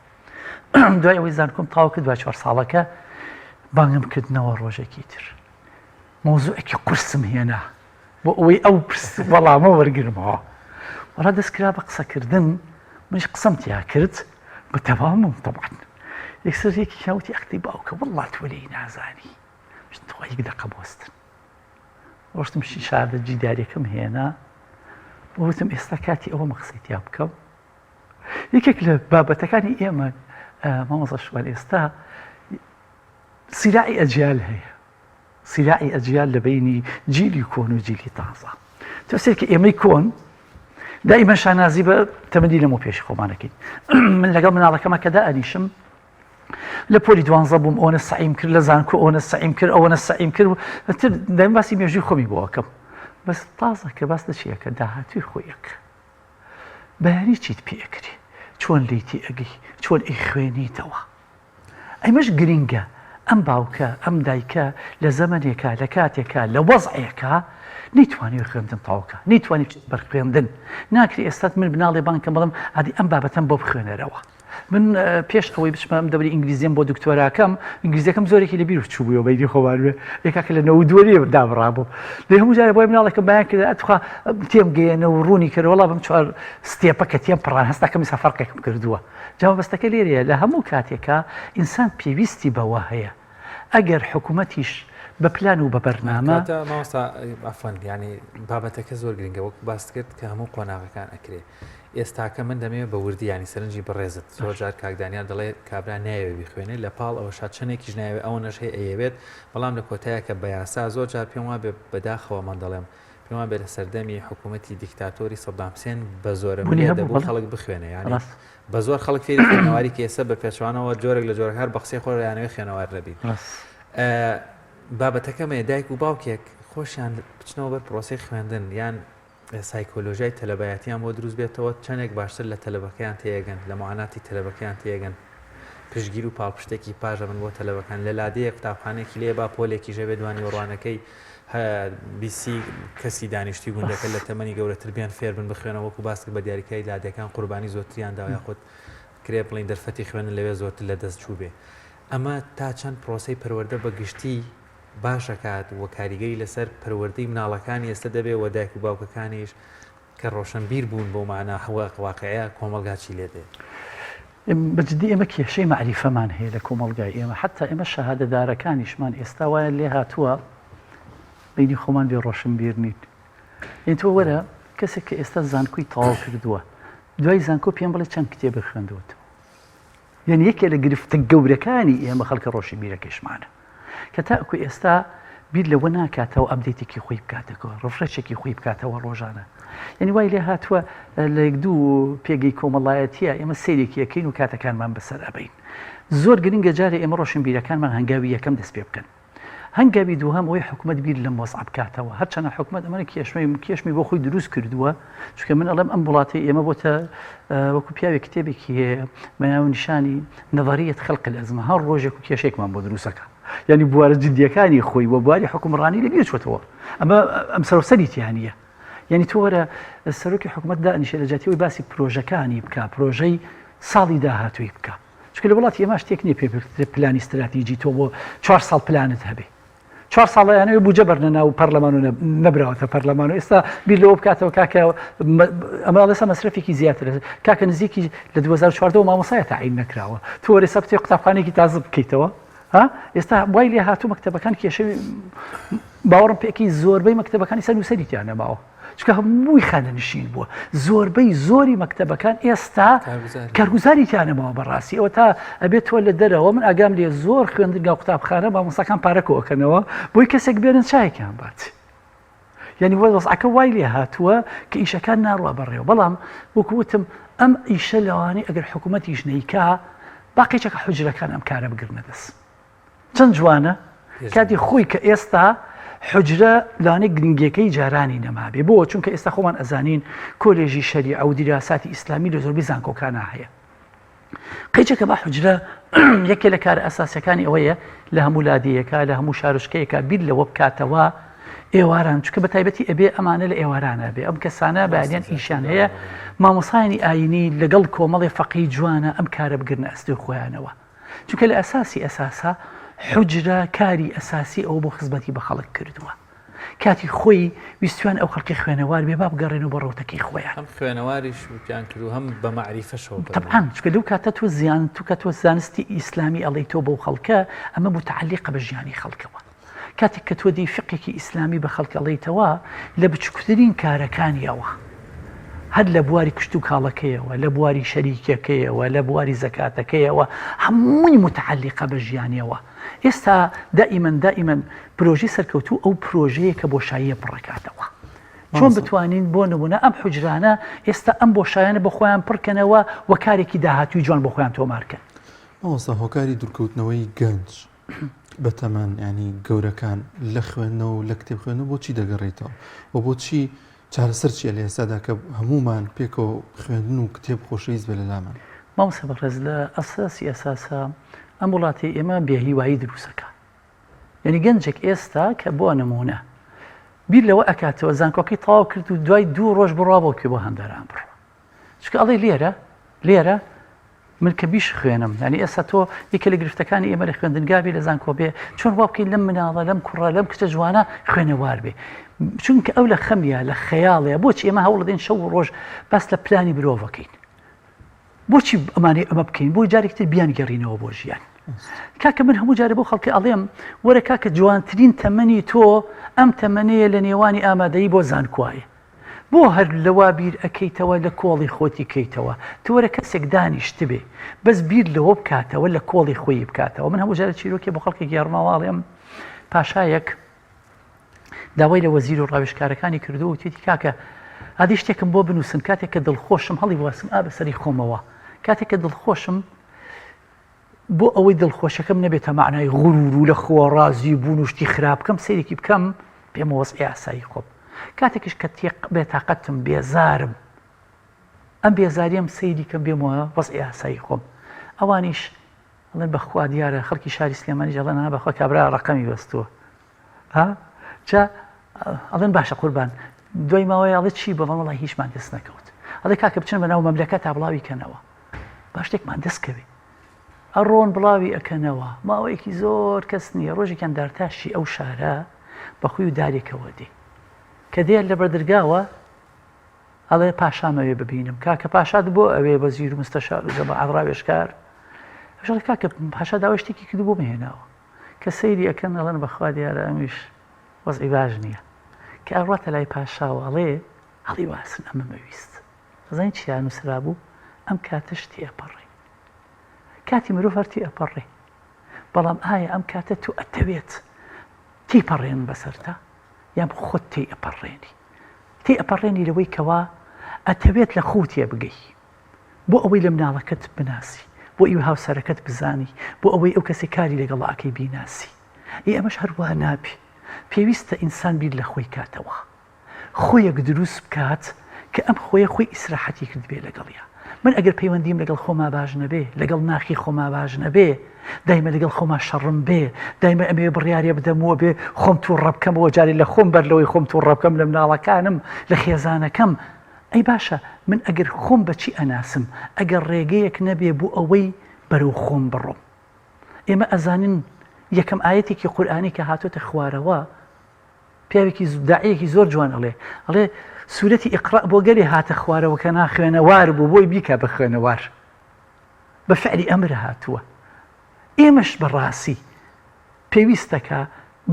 دوای ئەوەی زانکۆم تاوا کرد دوای 4 ساڵەکە بانگم کردنەوە ڕۆژێکی تر مۆزوعێکی قورسم هێنا بۆ ئەوەی ئەو وەڵامە وەرگرمەوە وەڵا دەستکرا بە قسەکردن منش قسەم تیا کرد بە تەمامم تەبعەن یەکسەر یەکی کاوتی ئەختی باوکە وەڵڵا تۆ لێی نازانی تۆ یەک دەقە بۆستن ڕۆشتم شاردە جیداریەکەم هێنا وتم ئێستا کاتی ئەوە مەقسەی تیا بکەم یەکێک لە بابەتەکانی ئێمە مامۆستا شوان ئێستا سیراعی ئەجیال هەیە سیراعی ئەجیال لە بینی جیلی کۆن و جیلی تازە تۆسێک کە ئێمەی کۆن دائیمەن شانازی بە تەمەنی لەمە پێشی خۆمانەکەین من لەگەڵ مناڵەکەمە کە دائەنیشم لە پۆلی 12 بووم ئەوەنە سەعیم کرد لە زانکۆ ئەوەنە سەعیم کرد ئەوەنە سەعیم کرد دایم باسی مێژووی خۆمی بۆەکەم بەس تازە کە باس لە چیەکە داهاتووی خۆیەک بەیانی چیت پێکری چۆن لیتی ئەگەی چۆن ئەی خوێنیتەوە ئەمەش گرینگە ئەم باوکە ئەم دایکە لە زەمانێکە لە کاتێکە لە وەزعەکە نەیتوانی خوێندن تاوکە نەیتوانی بەرخوێندن ناکری ئێستات من بناڵێ بانکەم بڵم عادی ئەم بابەتەم بۆ بخوێنەرەوە من پێش ئەوەی بچمەم دەبری ئینگلیزیەم بۆ دکتۆراکەم ئینگلیزیەکەم زۆرێکی لەبیر چوو بووە بەیدی خۆوانوێ یەکاکە لە 92 دابڕابوو لە هەموو جارە بۆی مناڵێکم بەیان کرد ئەتوخوا تێم گەیەنە و ڕوونی کردە وەڵا بم چوار ستێپە کە تێم پڕان هەستاکەمی سەفەرقێکم کردووە جاوابەستەکە لێرەیە لە هەموو کاتێکە ئینسان پێویستی بەوە هەیە ئەگەر حکوومەتیش بە پلان و بە بەرنامە مامۆستا ئەفەن ینی بابەتەکە زۆر گرنگە وەک باس کرد کە هەموو قۆناغەکان ئەکرێ ئێستاکە من دەمەوێت بە وردی ینی سەرنجی بەڕێزت زۆر جار کاکدانیان دەڵێ کابرا نایەوێ بیخوێنێ لە پاڵ ئەوە شادچەنێکیش نایەوێت ئەوە نەش هەیە ئەیەوێت بەڵام لە کۆتایەکە بە یاسا زۆر جار پێم وابێ بەداخەوە من دەڵێم پێم وابێ لە سەردەمی حکوومەتی دیکتاتۆری سەدام حوسێن بە زۆرە دەبوو خەڵک بخوێنێ یانی بە زۆر خەڵک فێری خوێنەواری کە ئێستا بە پێچوانەوە جۆرێک لە جۆرەکار بە قسەی خۆر یانەوەی خوێنەوار نەبیت بابەتەکەمە دایک و باوکێک خۆشیان بچنەوە بەر پرۆسی خوێندن یان سایکۆلۆژیای تەلەبایەتیان بۆ دروست بێتەوە چەندێک باشتر لە تەلەبەکەیان تێگەن لە معاناتی تەلەبەکەیان تێگەن پشگیر و پاڵپشتێکی پاژە من بۆ تەلەبەکان لە لادەیە قوتابخانێکی لێ با پۆلێکی ژەبێ دوانی وەڕوانەکەی بیسی کەسی دانیشتی گوندەکە لە تەمەنی گەورەتر بیان فێر بن بخوێنەوە وەکو باس بە دیاریکەی لادەکان قوربانی زۆرتریان داوای خۆت کرێ بڵین دەرفەتی خوێنن لەوێ زۆرتر لە دەست چوو بێ ئەمە تا چەند پرۆسەی پەروەردە بە گشتی باشەکات و کاریگەری لەسەر پەروەردەی مناڵەکانی ئێستا دەبێ و دایک و باوکەکانیش کە ڕۆشنبیر بوون بۆ مانە واقعەیە کۆمەلگاچی لێ دێ بەجددی ئێمە کێشەی معریفەمان هەیە لە کۆمەڵگای ئێمە حتا ئێمە شەهادەدارەکانیشمان ئێستا وایە لێ هاتووە بینی خۆمان بێ ڕۆشن بیر نیت ئین تۆ وەرە کەسێک کە ئێستا زانکۆی تەواو کردووە دوای زانکۆ پێم بڵێ چەند کتێبە خوێندووەتەوە یعنی یەکێ لە گرفتە گەورەکانی ئێمە خەڵکە ڕۆشن بیرەکەشمانە کە تاکو ئێستا بیر لەوە ناکاتەوە ئەبدەیتێکی خۆی بکاتەوە ڕفرەشێکی خۆی بکاتەوە ڕۆژانە یعنی وای لێ هاتووە لە یەک دوو پێگەی کۆمەڵایەتیە ئێمە سیرێکی یەکەین و کاتەکانمان بەسەر ئەبین زۆر گرنگە جارێ ئێمە ڕۆشن بیرەکانمان هەنگاوی یەکەم دەست پێ بکەن هەنگاوی دووهەم ئەوەی حکوومەت بیر لە مۆزع بکاتەوە هەرچەنە حکوومەت ئەمەە کێشمی بۆ خۆی دروست کردووە چونکە من ئەڵێم ئەم وڵاتی ئێمە بۆتە وەکو پیاوێک کتێبێکی هەیە بەناو نیشانی نەڤەریەت خەڵق الئەزمە هەر ڕۆژێک و کێشێکمان بۆ دروستەکە یعنی بوارە جدیەکانی خۆی وە بواری حکومڕانی لەبیر چوەتەوە ئەم سەرۆسەریتیانە یعنی تۆ وەرە سەرۆکی حکوومەت دانیشە لە جاتیەوەی باسی پرۆژەکانی بکە پرۆژەی ساڵی داهاتووی بکە چونکە لە وڵاتی ئێمە شتێک نییە پێ پلانی استراتیجی تۆ بۆ 4 ساڵ پلانت هەبێ 4 ساڵیانەوە بوجە بەرنە ناو پەرلەمان و نەبراوەتە پەرلەمان و ئێستا بیر لەوە بکاتەوە کاکە ئەمە لەسا مەسرفێکی زیاتر کاکە نزیکی لە 2014 مامۆسایە تاعین نەکراوە تۆ وەرە سەبتێ قوتابخانێکی تازە بکەیتەوە ئێستا وای لێ هاتوو مەکتەبەکان کێشەوی باوەڕم پێکی زۆربەی مەکتەبەکانی سەر نووسەریتیان نەماوە چکە هەمووی خانەنشین بووە زۆربەی زۆری مەکتەبەکان ئێستا کارگوزاریتیان نەماوە بەڕاستی ئەوە تا ئەبێت تۆ لە دەرەوە من ئاگام لێ زۆر خوێندنگا قوتابخانە مامۆستاکان پارەکەوەکەنەوە بۆی کەسێک بێنن چایەکیان بات یعنی وەزعەکە وای لێ هاتووە کە ئیشەکان ناڕوە بەڕێوە بەڵام وەکووتم ئەم ئیشە لەوانەیە ئەگەر حکوومەتیش نەیکا باقیچەکە حوجرەکان ئەم کارە بگرنە دەست چەند جوانە کاتی خۆی کە ئێستا حجرە لانەی گرنگەکەی جارانی نەمابێ بۆ چونکە ئێستا خۆمان ئەزانین کۆلێژی شەریعە و دیراساتی ئیسلامی لە زۆربەی زانکۆکانە هەیە قەیچەکە با حجرە یەکێ لە کار ئەساسەکانی ئەوەیە لە هەموو لادیەکە لە هەموو شارشکەیەکە بیر لەوە بکاتەوە ئێواران چونکە بە تایبەتی ئەبێ ئەمانە لە ئێوارانە بێ ئەم کەسانە بەیان ئیشان هەیە مامۆسایانی ئاینی لەگەڵ کۆمەڵی فەقی جوانە ئەم کارە بگرنە ئەستێ خۆیانەوە چونکە لە ئەساسی ئەساسا حجرە کاری ئەساسی ئەو بۆ خزمەتی بە خەڵک کردووە کاتی خۆی ویستوان ئەو خەڵکی خوێنەوار بێ با بگەڕێنەوە بە ڕۆتەکەی خۆیان هەم خوێنەواریش وتیان کرد هەم بە معریفەشەوە طبعاً چونکە لەو کاتە تۆ زیان تو کە تۆ زانستی ئیسلامی ئەڵەی تۆ بەو خەڵکە ئەمە متعلقە بە ژیانی خەڵکەوە کاتێک کە تۆ دی فقێکی ئیسلامی بە خەڵک ئەڵەیتەوە لە بچکوترین کارەکانیەوە هەر لە بواری کشت و کاڵەکەیەوە لە بواری شەریکەکەیەوە لە بواری زەکاتەکەیەوە هەمووی متعلقە بە ژیانیەوە ئێستا دائیمەن پرۆژی سەرکەوتوو ئەو پرۆژەیە کە بۆشاییە پڕکاتەوە چۆن بتوانین بۆ نمونە ئەم حجرانە ئێستا ئەم بۆشایانە بە خۆیان پڕکەنەوە و کارێکی داهاتووی جوان بۆ خۆیان تۆمارکەن مامۆستا هۆکاری دوورکەوتنەوەی گەنج بەتەمان ینی گەورەکان لە خوێندنەوە و لە کتێب خوێنەوە بۆچی دەگەڕێتەوە و بۆچی چارەسەر چیە لە ئێستادا کە هەمومان پێکەوە خوێندن و کتێب خۆشەویست بێ لە لامان مامۆستا بەڕێز لە ئەساسی ئەساسا ئەم وڵاتی ئێمە بێهیوایی دروستەکە یعنی گەنجێک ئێستا کە بۆ نمونە بیر لەوە ئەکاتەوە زانکۆکەی تەواو کرد و دوای 2 ڕۆژ بڕابەوە بۆ هەندەران بڕ چکە ئەڵێ لێرە من کە بیش خوێنم ینی ئێستا تۆ یەکە لە گرفتەکانی ئێمە لە خوێندنگابی لە زانکۆ بێ چۆن وا بکەین لەم مناڵە لەم کوڕە لەم کچە جوانە خوێنەوار بێ چونکە ئەو لە خەمیە لە خەیاڵەیە بۆچی ئێمە هەوڵ دێن شەو ڕۆژ باس لە پلانی مرۆڤەکەین بۆچی ئەمانەی ئەمە بکەین بۆ جارێکتر بیان گەڕینەوە بۆ ژیان کاکە من هەموو جارە بۆ خەڵکی ئەڵێم وەرە کاکە جوانترین تەمەنی تۆ ئەم تەمەنەیە لە نێوانی ئامادەیی بۆ زانکۆیە بۆ هەر لەوا بیر ئەەکەیتەوە لە کۆڵی خۆتی کەیتەوە تو وەرە کەسێک دانیشت بێ بەس بیر لەوە بکاتەوە لە کۆڵی خۆی بکاتەوە من هەموو جارە چیرۆکێ بۆ خەڵکی گێڕماواڵێم پاشایەک داوای لە وەزیر و ڕاوێژکارەکانی کردو و توێتی کاکە ئادی شتێکم بۆ بنووسن کاتێک کە دڵخۆشم هەڵی واسم بەسەری خۆمەوە کاتێک کە دڵخۆشم بۆ ئەوەی دڵخۆشەکەم نەبێتە معنای غوروور و لە خۆڕازی بوون و شتی خراپ بکەم سەیرێکی بکەم پێم وەزعی ئاسایی خۆم کاتێکش کە بێتاقەتم بێزارم ئەم بێزاریم سەیری کەم بێمەوە وەزعی ئاسایی خۆم ئەوانیش ئەڵێن بەخوا دیارە خەڵکی شاری سلێمانی ئەڵێن بەخوا کابرا ڕقەمی بەستووە جا ئەڵێن باشە قوربان دوای ماوەیە ئەڵێ چی بەڵام وەڵای هیچمان دەست نەکەوت ئەڵێ کاکە بچن بەناو مەملەکەت تا بڵاوی کەنەوە با شتێکمان دەستکەوێ ئەڕۆن بڵاوی ئەکەنەوە ماوەیەکی زۆر کەس نییە ڕۆژێکیان دارتاشی ئەو شارە بەخوی و دارێکەوە دێ کە دێر لە بەردرگاوە ئەڵێ پاشامەوێ ببینم کاکە پاشاد بۆ ئەوێ بەزیر و مستەشار و جەماعەت ڕاوێژکار ئەوژەڵێ کاکە پاشا داوای شتێکی کرد بۆ مهێناوە کە سەیری ئەەکەن ئەڵەن بەخوا دیارە ئەمیش وەزعی باش نییە کە ئەڕاتە لای پاشاوە ئەڵێ هەڵی واسن ئەمە مەویست زانین چیان نووسرا بوو ئەم کاتەش تێپەڕێ کاتی مرۆڤ هەر تێپەڕێ بەڵام ئایا ئەم کاتە تو ئەتەوێت تێپەڕێن بەسەرتا یان خۆت تێئەپەڕێنی لەوەی کەوا ئەتەوێت لە خۆ تێ بگەی بۆ ئەوەی لە مناڵەکەت بناسی بۆ ئیو هاوسەرەکەت بزانی بۆ ئەوەی ئەو کەسی کاری لەگەڵ ئاکەی بیناسی ئەمەش هەروە نابێ پێویستە ئینسان بیر لە خۆی کاتەوە خۆیەک دروست بکات کە ئەم خۆی ئیسراحەتی کرد بێ لەگەڵیا من ئەگەر پەیوەندیم لەگەڵ خۆما باش نەبێ لەگەڵ ناخی خۆما باش نەبێ دایمە لەگەڵ خۆما شەڕم بێ دایمە ئەمێ بڕیارە بدەمەوە بێ خۆم تو ڕەبکەمەوە جارێ لە خۆم بەرلەوەی خۆم تو ڕەبکەم لە مناڵەکانم لە خێزانەکەم ئەی باشە من ئەگەر خۆم بەچی ئەناسم ئەگەر ڕێگەیەک نەبێ بوو ئەوەی بەرەو خۆم بڕۆم ئێمە ئەزانین یەکەم ئاەتێکی قورئانی کە هاتۆتە خوارەوە پیاوێکی داعیەکی زۆر جوان ئەڵێ سوورەتی ئیقرا بۆ گەلێ هاتە خوارەوە کە ناخوێنەوار بوو بۆی بیکە بە خوێنەوار بە فعلی ئەمر هاتووە ئێمەش بەڕاستی پێویستەکە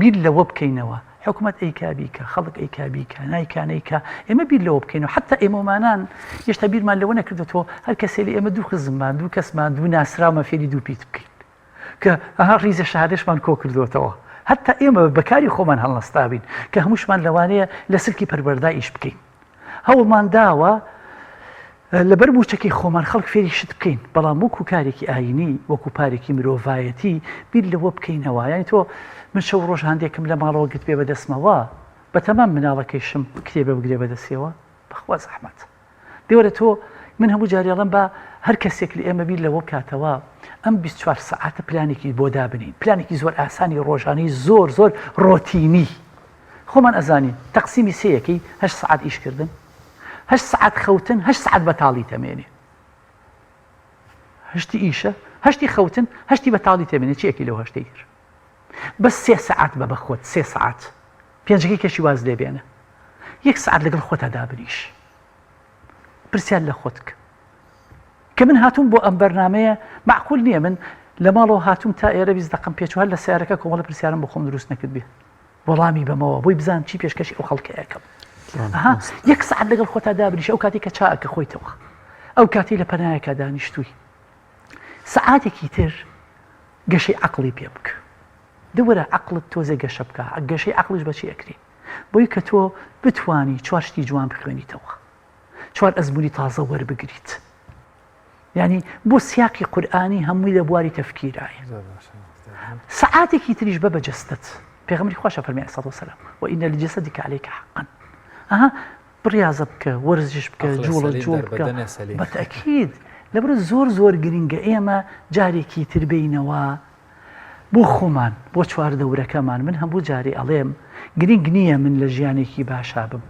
بیر لەوە بکەینەوە حکومەت ئەیکا بیکە خەڵک ئەیکا بیکە نایکانەیکا ئێمە بیر لەوە بکەینەوە حتا ئێمەمانان هێشتا بیرمان لەوە نەکردێتەوە هەر کەسێ لە ئێمە دوو خزممان دوو کەسمان دوو ناسراومە فێری دوو پیت بکەین کە ئەها ڕیزە شادێشمان کۆ کردوێتەوە حتا ئێمە بەکاری خۆمان هەڵنەستابین کە هەمووشمان لەوانەیە لە سلکی پەروەردە ئیش بکەین هەوڵمان داوە لەبەر بووچەکەی خۆمان خەڵک فێری شت بکەین بەڵام وەکو کارێکی ئاینی وەکو پارێکی مرۆڤایەتی بیر لەوە بکەینەوە یانی تۆ من شەو ڕۆژ هەندێکم لە ماڵەوە گرت بێ بەدەستمەوە بەتەمام مناڵەکەیشم کتێبە بگرێ بەدەستیەوە بەخوا زەحمەت دیوەرە تۆ من هەموو جاریاڵم بە هەر کەسێک لە ئێمە بیر لەوە بکاتەوە ئەم 24 سەعاتە پلانێکی بۆ دابنین پلانێکی زۆر ئاسانی ڕۆژانەی زۆر ڕۆتینی خۆمان ئەزانین تەقسیمی سەیەکی 8 سەعات ئیشکردن 8 سەعات خەوتن 8 سەعات بەتاڵی تەمێنێ هەشتی ئیشە هەشتی خەوتن هەشتی بەتاڵی تەمێنێ چیەکی لەو هەشتەی تر بەس 3 سەعات بە بەخۆت 3 سەعات پێنجەکەی کەشی واز لێ بێنە 1 سەعات لەگەڵ خۆتە دابنیش پرسیار لە خۆتکە کە من هاتووم بۆ ئەم بەرنامەیە معقول نییە من لە ماڵەوە هاتووم تا ئێرە 20 دقم پێچوە هەر لە سیارەکە کۆمەڵە پرسیارم بۆ خۆم دروست نەکرد بێ وەڵامی بەمەوە بۆی بزان چی پێشکەشی ئەو خەڵکەیەکەم 1 سەعات لەگەڵ خۆتا دابنیش ئەو کاتی کە چاکە خۆیتەوە ئەو کاتی لە پەنایەکە دانیشتووی سەعاتێکی تر گەشەی عەقڵی پێ بکە دەوەرە عەقڵت تۆزێ گەشە بکە گەشەی عەقڵش بەچی ئەکرێ بۆی کە تۆ بتوانی 4 شتی جوان بخوێنیتەوە 4 ئەزمموی تازە وەربگریت یعنی بۆ سیاقی قورئانی هەمووی لە بواری تەفکیرایە سەعاتێکی تریش بە بەجەستت پێغەمبەری خوا فەرمی عەلەیهی سەلام وئین لجەسەدیک عەلەیک حەقا بڕیازە بکە وەرزش بکە جوڵە جوڵ بکە بەتەکید لەبەر زۆر گرنگە ئێمە جارێکی تر بینەوە بۆ خۆمان بۆ چواردەورەکەمان من هەموو جارێ ئەڵێم گرنگ نییە من لە ژیانێکی باشا بم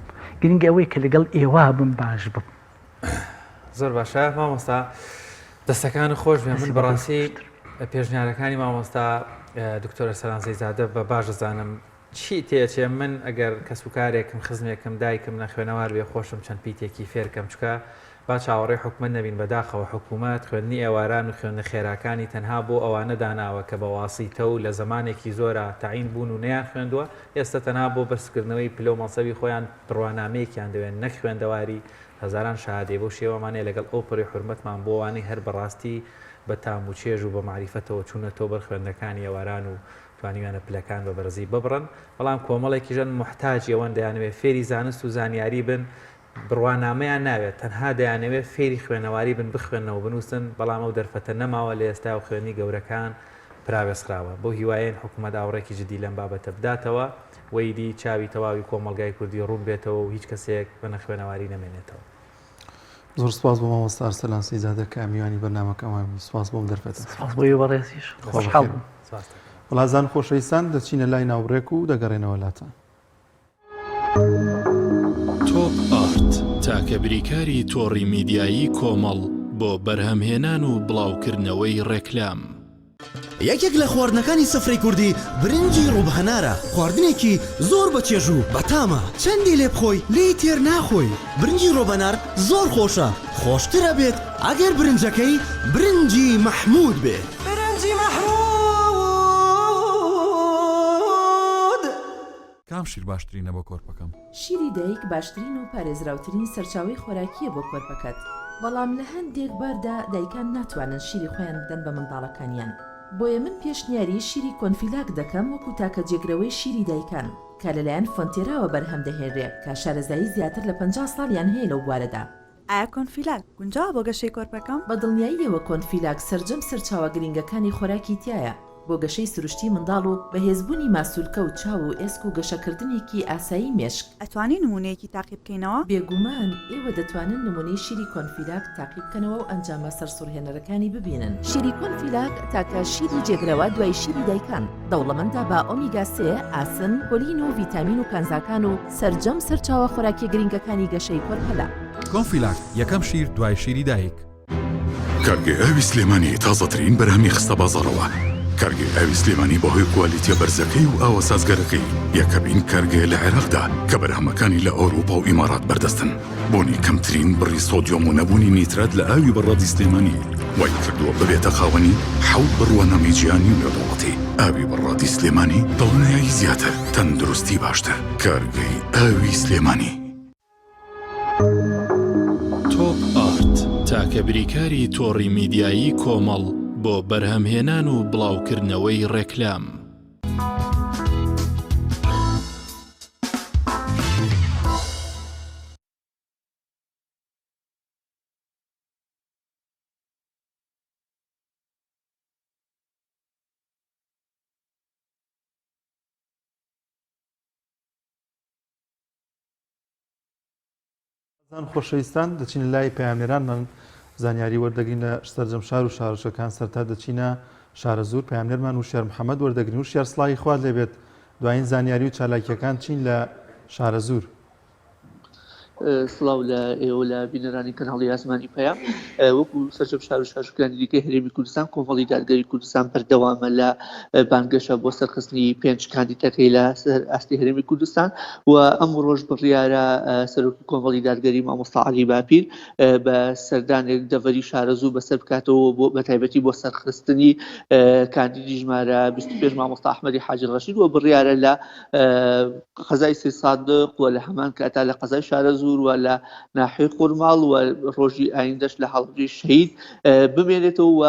گرنگە ئەوەی کە لەگەڵ ئێوە بم باش بم زۆر باشە مامۆستا دەستەکان خۆش بێ من بەڕاستی پێشنیارەکانی مامۆستا دکتۆرە سەرانزەی زادە بە باش دەزانم چی تێچێ من ئەگەر کەس و کارێکم خزمێکم دایکم لە خوێنەوار بێ خۆشم چەند پیتێکی فێرکەم چکە با چاوەڕێی حکومت نەبین بەداخەوە حکوومەت خوێندنی ئێواران و خوێندنە خێراکانی تەنها بۆ ئەوانە داناوە کە بە واسیتە و لە زمانێکی زۆرە تەعین بوون و نەیان خوێندووە ئێستا تەنها بۆ بەرزکردنەوەی پلە و مەڵسەبی خۆیان بڕوانامەیەکیان دەوێن نەک خوێندەواری هەزاران شادێ بۆ شێوەمانەیە لەگەڵ ئەو پڕی حورمەتمان بۆ وانەی هەر بەڕاستی بە تام و چێژ و بە معریفەتەوە چوونەتەوە بەر خوێندەکانی ئێواران و توانیوانە پلەکان بە بەرزی ببڕن بەڵام کۆمەڵێکی ژەن محتاج ئەوەن دەیانوێت فێری زانست و زانیاری بن بڕوانامەیان ناوێت تەنها دەیانەوێت فێری خوێنەواری بن بخوێنەوە بنووسن بەڵام ئەو دەرفەتە نەماوە لە ئێستا و خوێنی گەورەکان پراوێسراوە بۆ هیوایەن حکومەت ئاوڕێکی جدی لەم بابەتە بداتەوە وەیدی چاوی تەواوی کۆمەلگای کوردی ڕوون بێتەوە و هیچ کەسێک بە نەخوێنەواری نەمێنێتەوە زۆر سپاس بۆ مامۆستا ئەرسەلان سەیزادە کە میوانی بەرنامەکەمان سپاس بۆم دەرفەتە سپاس بۆ بەڕێزیش خۆشحاڵ بووم وڵازان خۆشەویستان دەچینە لای ناوڕێک و دەگەڕێنەوە لاتان تۆپ ئارت تاکە بریکاری تۆڕی میدیایی کۆمەڵ بۆ بەرهەمهێنان و بڵاوکردنەوەی ڕێکلام یەکێک لە خواردنەکانی سفرەی کوردی برنجی ڕووبهەنارە. خواردنێکی زۆر بەچێژوو بەتامە، چەندی لێ بخۆی لێی تێر ناخۆی. برنجی ڕۆبەنار زۆر خۆشە، خۆشترە بێت ئەگەر برنجەکەی برنجی مەحموود بێ. برنجی مەحموود. کام شیر باشترینە بۆ کۆرپەکەم؟ شیری دایک باشترین و پارێزراوترین سەرچاوی خۆراکیە بۆ کۆرپەکەت. بەڵام لە هەندێک باردا دایکان ناتوانن شیری خۆیان بدەن بە منداڵەکانیان. بۆیە من پێشنیاری شیری کۆنفیلاک دەکەم وەکو تاکە جێگرەوەی شیری دایکان کە لەلایەن فۆنتێراوە بەرهەم دەهێنرێت کە شارەزایی زیاتر لە 50 ساڵیان هەیە لەو بوارەدا. ئایا کۆنفیلاک گونجاوە بۆ گەشەی کۆرپەکەم؟ بە دڵنیاییەوە کۆنفیلاک سەرجەم سەرچاوە گرنگەکانی خۆراکی تایە بۆ گەشەی سروشتی منداڵ و بەهێزبوونی ماسوولکە و چاو و ئێسک و گەشەکردنێکی ئاسایی مێشک. ئەتوانی نمونەیەکی تاقی بکەینەوە؟ بێگومان ئێوە دەتوانن نمونەی شیری کۆنفیلاک تاقی بکەنەوە و ئەنجامە سەرسوڕهێنەرەکانی ببینن. شیری کۆنفیلاک تاکە شیری جێگرەوە دوای شیری دایکان دەوڵەمەندە بە ئۆمیگا 3 ئاسن، کۆلین و ڤیتامین و کانزاکان و سەرجەم سەرچاوە خۆراکی گرنگەکانی گەشەی کۆرپەلا. کۆنفیلاک یەکەم شیر دوای شیری دایک. کارگێ ئاوی سلێمانی تازەترین بەرهەمی خستە بازاڕەوە. کارگێ ئاوی سلێمانی بەهۆی کوالیتیە بەرزەکەی و ئاوە سازگەرەکەی یەکەمین کارگێ لە عێراقدا کە بەرهەمەکانی لە ئەوروپا و ئیمارات بەردەستن. بۆنی کەمترین بڕی سۆدیۆم و نەبوونی نیترات لە ئاوی بەڕادی سلێمانی وای کردووە ببێتە خاوەنی 7 بڕوانەمی گیانی و نێودەوڵەتی. ئاوی بەڕادی سلێمانی دڵنیایی زیاتر، تەندروستی باشتر. کارگەی ئاوی سلێمانی. تۆپ ئارت تاکە بریکاری تۆڕی میدیایی کۆمەڵ بۆ بەرهەمهێنان و بڵاوکردنەوەی ڕێکلام. زان خۆشەویستان دەچین لای پەیامنێرانمان زانیاری وەردەگرین لە سەرجەم شار و شارۆچەکان سەرتا دەچینە شارە زۆر پەیامنێرمان وشیار محەممەد وەردەگرین. وشیار سڵاوی خوارد لێبێت، دوایین زانیاری و چالاکیەکان چین لە شارە زۆر؟ سڵاو لە ئێوە لە بینەرانی کەناڵی ئاسمانی پەیام. وەکو سەرجەم شار و شارۆچەکانی دیکەی هەرێمی کوردستان کۆمەڵی دادگەری کوردستان بەردەوامە لە بانگەشە بۆ سەرخستنی 5 کاندیدەکەی لە سەر ئاستی هەرێمی کوردستان و ئەم ڕۆژ بڕیارە سەرۆکی کۆمەڵی دادگەری مامۆستا عەلی باپیر بە سەردانێک دەڤەری شارە زوو بەسەر بکاتەوە بۆ بەتایبەتی بۆ سەرخستنی کاندیدی ژمارە 25 مامۆستا ئەحمەدی حاجی ڕەشید و بڕیارە لە قەزای سێ سادق و لە هەمان کاتا لە قەزای شارە زوو و لە ناحیەی قورماڵ و ڕۆژی ئایندەش لە هەڵگری شەهید بمێنێتەوە و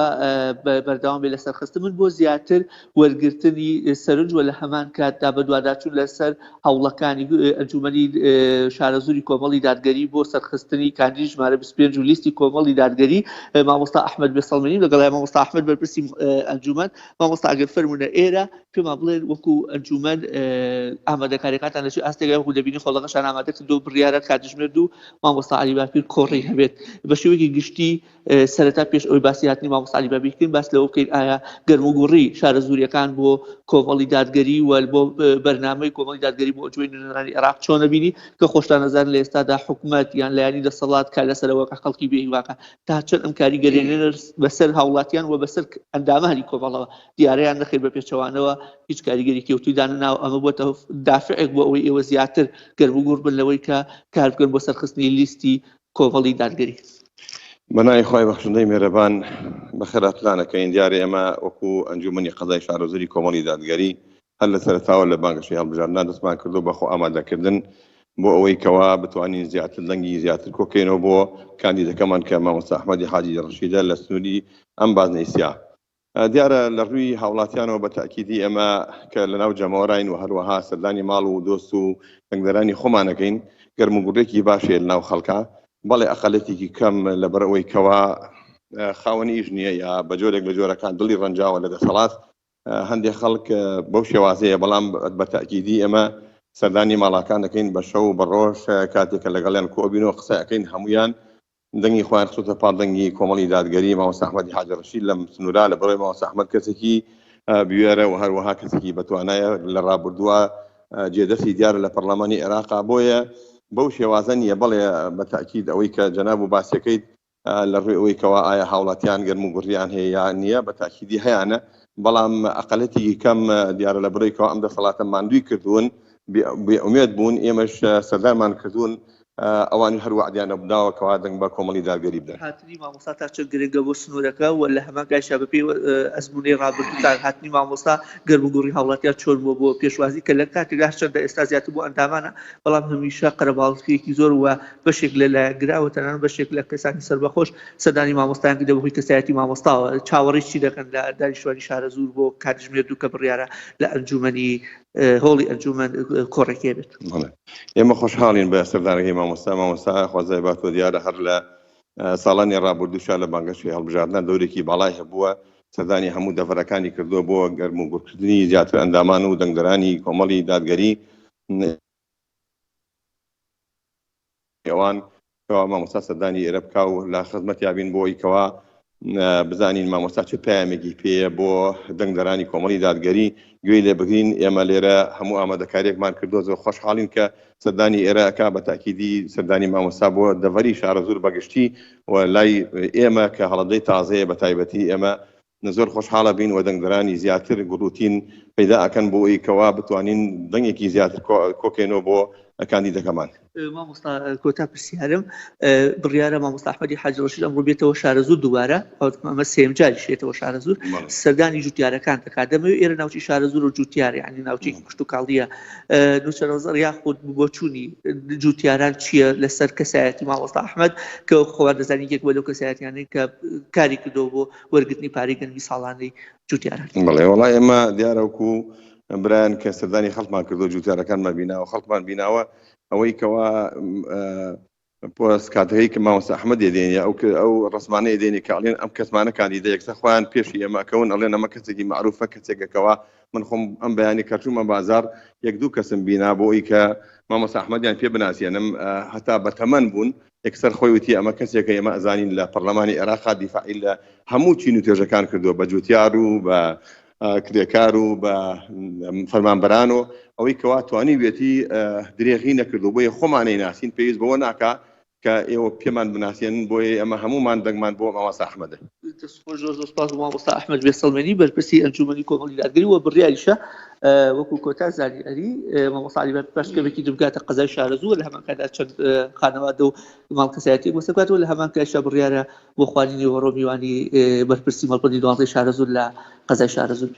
بەردەوام بێ لە سەرخستن من بۆ زیاتر وەرگرتنی سەرنج و لە هەمان کاتدا بە دوواداچوون لەسەر هەوڵەکانی ئەنجومەنی شارە زووری کۆمەڵی دادگەری بۆ سەرخستنی کاندیدی ژمارە 25 و لیستی کۆمەڵی دادگەری مامۆستا ئەحمەد بێسەڵمەنی لەگەڵای مامۆستا ئەحمەد بەرپرسی ئەنجومەن. مامۆستا ئەگەر فەرمونە ئێرە پێما بڵێن وەکو ئەنجومەن ئامادەکاریەکانتان لەشی ئاستێگای وەکو دەبینی خۆڵەکەشان ئامادە کردو بڕیارە کاتژمێرد و مامۆستا عەلی باپیر کۆڕی هەبێت بە شێوەیەکی گشتی. سەرەتا پێش ئەوەی باسی هاتنی مامۆستا عەلی باپیر بکەین باس لەوە بکەین ئایا گەرموگوڕی شارە زووریەکان بۆ کۆمەڵی دادگەری و بۆ بەرنامەی کۆمەڵی دادگەری بۆ ئەنجومەی نوێنەرانی عێراق چۆن دەبینی کە خۆشتان نەزانن لە ئێستادا حکوومەت یان لایەنی دەسەڵات کار لەسەرەوە کە خەڵکی بێهیواکە تا چەند ئەم کاریگەرێنەر بەسەر هاوڵاتیان و بەسەر ئەندامانی کۆمەڵەوە دیارەیان نەخێر بە پێچەوانەوە هیچ کاریگەری کەوتوی دانەناو. ئەمە بۆتە دافعێک بۆ ئەوەی ئێوە زیاتر گەرموگوڕ بن لەوەی کە کار بکەن بۆ سەرخستنی لیستی کۆمەڵی دادگەری. بەناوی خوای بەخشندەی میێرەبان بەخێراتلانەکەین دیارە ئێمە وەکو ئەنجومەنی قەزای شارە زووری کۆمەڵی دادگەری هەر لە سەرتاوە لە بانگەشەی هەڵبژاردنان دەستمان کردو بەخۆ ئامادەکردن بۆ ئەوەی کەوا بتوانین زیاتر دەنگی زیاتر کۆکەینەوە بۆ کاندیدەکەمان کە مامۆستا ئەحمەدی حاجی ڕەشیدە لە سنووری ئەم بازنەی سیا. دیارە لە ڕووی هاوڵاتیانەوە بە تاکیدی ئەمە کە لەناو جەماوەڕین و هەروەها سەردانی ماڵ و دۆست و دەنگدەرانی خۆمانەکەین گەرموگوڕێکی باشێ لەناو خەڵکە، بەڵێ ئەقەلەتێکی کەم لەبەر ئەوەی کەوا خاوەنی ئیش نییە یا بە جۆرێک لە جۆرەکان دڵی ڕەنجاوە لە دەسەڵات هەندێک خەڵک بەو شێوازەیە، بەڵام بە تاکیدی ئەمە سەردانی ماڵاکان دەکەین بە شەو بە ڕۆژ کاتێکە لەگەڵیان کۆبینەوە قسەکەین هەمویان دەنگی خۆیان خستوتە پاڵ دەنگی کۆمەڵی دادگەری مامۆستا ئەحمەدی حاجی ڕەشید لە سنوورا لە بەڕێوەی مامۆستا ئەحمەد کەسێکی بوێرە و هەروەها کەسێکی بەتوانایە لە ڕابردووە جێدەستی دیارە لە پەرلەمانی عێراقا. بۆیە بەو شێوازە نییە، بەڵێ بە تاکید ئەوەی کە جەناب و باسیەکەیت لە ڕووی ئەوەی کەوا ئایا هاوڵاتیان گەرموگوڕیان هەیە یان نییە بە تاکیدی هەیەە بەڵام ئەقلەتێکی کەم دیارە لە بڕێکەوە ئەم دەسەڵاتە ماندووی کردوون بێئومێد بوون ئێمەش سەردارمان کردوون ئەوانی هەر وعدیانە بداوە کەوا دەنگ بە کۆمەڵی دادگەری بدەن. هاتنی مامۆستا تا چەند گرنگە بۆ سنوورەکە و لە هەمان کایشا بەپێی ئەزمونەی ڕابردوودا هاتنی مامۆستا گەرموگوڕی هاوڵاتیان چۆن بووە بۆ پێشوازی کە لە کاتێکدا چەندە ئێستا زیاتر بۆ ئەندامانە بەڵام هەمیشە قەرەباڵغیەکی زۆر وە بەشێک لەلایەنگراوە تەنانەت بەشێک لە کەسانی سەربەخۆش سەردانی مامۆستایان کردە بەهۆی کەسایەتی مامۆستاوە چاوەڕێی چی دەکەن لە دانیشتوانی شارە زوور بۆ کاتژمێر دوو کە بڕیارە لە ئەنجومەنی هۆڵی ئەنجومەن کۆڕێکێ بێت. ئێمە خۆشحاڵین بە سەردانەکەی مامۆستا خوازای باتۆ دیارە هەر لە ساڵانی ڕابردووشا لە بانگەشی هەڵبژاردنە دەورێکی باڵای هەبووە سەردانی هەموو دەفەرەکانی کردووە بۆ گەرم و گورکردنی زیاتر ئەندامان و دەنگدەرانی کۆمەڵی دادگەری ئەوان کەوا مامۆستا سەردانی ئێرە بکا و لە خزمەتیابین بۆ ئەوەی بزانین مامۆستا چه پەیامێکی پێیە بۆ دەنگدەرانی کۆمەڵی دادگەری گوێی لێ بگرین. ئێمە لێرە هەموو ئامادەکاریێکمان کردووە زۆر خۆشحاڵین کە سەردانی ئێرەکە بە تاکیدی سەردانی مامۆستا بۆ دەڤەری شارە زوور بەگشتی و لای ئێمە کە هەڵەدەی تازەیە بە تایبەتی ئێمە زۆر خۆشحاڵە بین و دەنگدەرانی زیاتر گوڕوتین پەیدا ئەکەن بۆ ئەوەی کەوا بتوانین دەنگێکی زیاتر کۆکێنەوە بۆ کاندیدەکەمان. مامۆستا کۆتا پرسیارم بڕیارە مامۆستا ئەحمەدی حاجی ڕەشید ئەمڕۆ بێتەوە شارە زوور دووبارە ئەمە سێم جاری شێتەوە شارە زوور سەردانی جوتیارەکان دەکات دەمەوێت ئێرە ناوچی شارە زوور و جوتیار یعنی ناوچی کشت و کاڵدیە نوچەرۆزەر یاخود بۆچوونی جوتیاران چییە لەسەر کەسایەتی مامۆستا ئەحمەد کە خۆوار دەزانین یەک بە لەو کەسایەتیانەی کە کاری کردەوە بۆ وەرگرتنی پارەی گەنمی ساڵانەی جوتیاران. بەڵێ وەڵای ئێمە دیارەوەکو برایان کە سەردانی خەڵکمان کردو جوتیارەکانمان بیناوە خەڵکمان بیناوە ئەوەی کەوا پۆست کاتەکەی کە مامۆستا ئەحمەد دێنێ ئەو ڕسمانەیە دێنێ کە ئەڵێن ئەم کەسمانە کاندیدە یەکسەر خۆیان پێشی ئێمەکەون ئەڵێن ئەمە کەسێکی معروفە کەسێکەکەوە من خۆم ئەم بەیانی کەچوومە بازار یەک دوو کەسم بینا بۆ ئەوی کە مامۆستا ئەحمەدیان پێ بناسیێنم هەتا بەتەمەن بوون یەکسەر خۆی وتی ئەمە کەسێکە ئێمە ئەزانین لە پەرلەمانی عێراقا دیفاعی لە هەموو چین و توێژەکان کردووە بە جوتیار و بە کرێکار و بە فەرمانبەران و ئەوەی کەوا توانی وێتی درێغی نەکردو بۆیە خۆمانەی ناسین پێویست بەوە ناکا کە ئێوە پێمان بناسیێنن بۆیە ئەمە هەمومان دەنگمان بۆ مامۆستا ئەحمەدە. زۆر سپاس بۆ مامۆستا ئەحمەد بێسەڵمێنی بەرپرسی ئەنجومەنی کۆمەڵی دادگەری و بڕیاریشە وەکو کۆتا زانیاری مامۆستا علی پاشکەوێکی دەبگاتە قەزای شارە زوور لە هەمان کادا چەند خانەوادە و ماڵ کەسایەتی وەسەکاتەوە لە هەمان کایشە بڕیارە بۆ خوانینی وەڕۆ میوانی بەرپرسی مەڵبەندی 12 شارە زوور لە قەزای شارە زوور.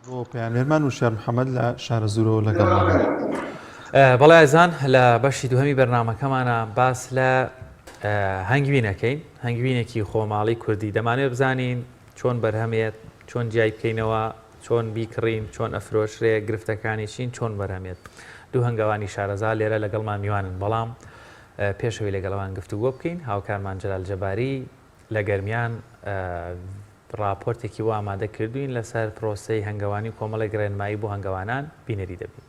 بۆ پەیامێرمان وشار محەممەد لە شارە زوورەوە لەگەڵمان. بەڵێ ئازان لە بەشی دووهەمی بەرنامەکەمانە باس لە هەنگوینەکەین هەنگوینێکی خۆماڵی کوردی دەمانێت بزانین چۆن بەرهەمێت چۆن جیای بکەینەوە چۆن بیکڕین چۆن ئەفرۆشرێ گرفتەکانی چین چۆن بەرهەمێت دوو هەنگاوانی شارەزا لێرە لەگەڵمان میوانن بەڵام پێشەوەی لەگەڵەوان گفتوگۆ بکەین هاوکارمان جەلال جەباری لە گەرمیان راپۆرتێکی وا ئامادە کردوین لەسەر پرۆسەی هەنگاوانی کۆمەڵی گرێنمایی بۆ هەنگاوانان بینەری دەبین.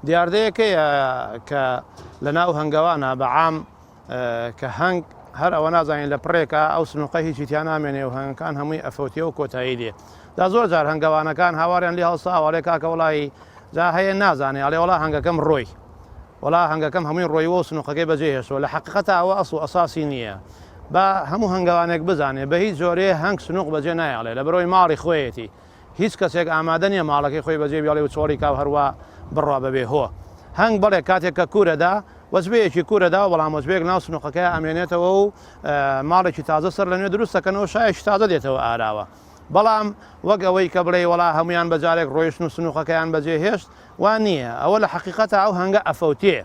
دیاردەیەکەیە کە لە ناو هەنگاوانە بەعام کە هەنگ هەر ئەوە نازانین لە پڕێکە ئەو سنووقە هیچی تیا نامێنێ و هەنگەکان هەمووی ئەفەوتیە و کۆتایی دێ دا زۆر جار هەنگاوانەکان هاواریان لێ هەڵسا ئەوڵێ کاکە وڵی جا هەیە نازانێ ئەڵێ وڵا هەنگەکەم ڕۆی وڵا هەنگەکەم هەمووی ڕۆیەوە و سنووقەکەی بەجێ هێشتەوە لە حەقیقەتە ئەوە ئەسڵ و ئەساسی نییە بە هەموو هەنگاوانێک بزانێ بە هیچ جۆرێ هەنگ سنووق بەجێ نایڵێ لە بەرەوەی ماڵی خۆیەتی هیچ کەسێک ئامادە نیە ماڵەکەی خۆی بەجێ بیاڵێ و چۆری کاو هەروە بڕوا بەبێ هۆ هەنگ بەڵێ کاتێک کە کوورەدا وەزبەیەکی کوورەدا و بەڵام وەزبەیەک ناو سنووقەکەی ئەمێنێتەوە و ماڵێکی تازە سەر لە نوێ دروستەکەنەوە شایەکی تازە دێتەوە ئاراوە بەڵام وەک ئەوەی کە بڵێ وڵا هەمویان بەجارێک ڕۆیشتن و سنووقەکەیان بەجێ هێشت وان نییە ئەوە لە حەقیقەتە ئەو هەنگە ئەفەوتێ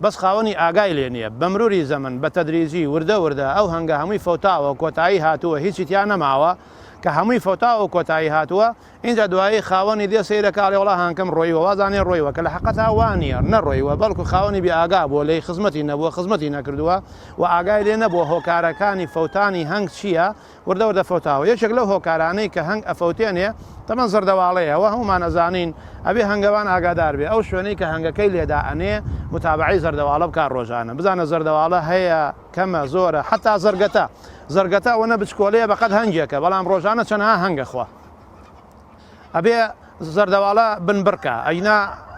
بەس خاوەنی ئاگای لێ نییە بە مروری زەمن بە تەدریجی وردە ئەو هەنگە هەمووی فەوتاوە کۆتایی هاتووە هیچی تیان نەماوە کە هەمووی فەوتاوە کۆتایی هاتووە اینجا دوایی خاوەنی دێ سەیرە کاڵێ وڵا هەنکەم ڕۆیوە وازانێ ڕۆیوە کە لە حەقەتا وانە نەڕۆیوە بەڵکو خاوەنی بێ ئاگا بووە لەی خزمەتی نەبووە خزمەتی نەکردووە و ئاگای لێ نەبووە هۆکارەکانی فەوتانی هەنگ چییە وردە فەوتاوە یەکێک لەو هۆکارانەی کە هەنگ ئەفەوتێنێ تەمەن زەردەواڵەیەوە هەمومان ئەزانین ئەبێ هەنگەوان ئاگادار بێ ئەو شوێنەی کە هەنگەکەی لێدا ئەنێ متابعی زەردەواڵە بکار ڕۆژانە بزانە زەردەواڵە هەیە کەمە زۆرە حتا زەرگەتە ئەوە نە بچکۆلەیە بەقەت هەنگێکە بەڵام ڕۆژانە چەندها هەنگە خوا ئەبێ زەردەواڵە بنبڕکە ئەینا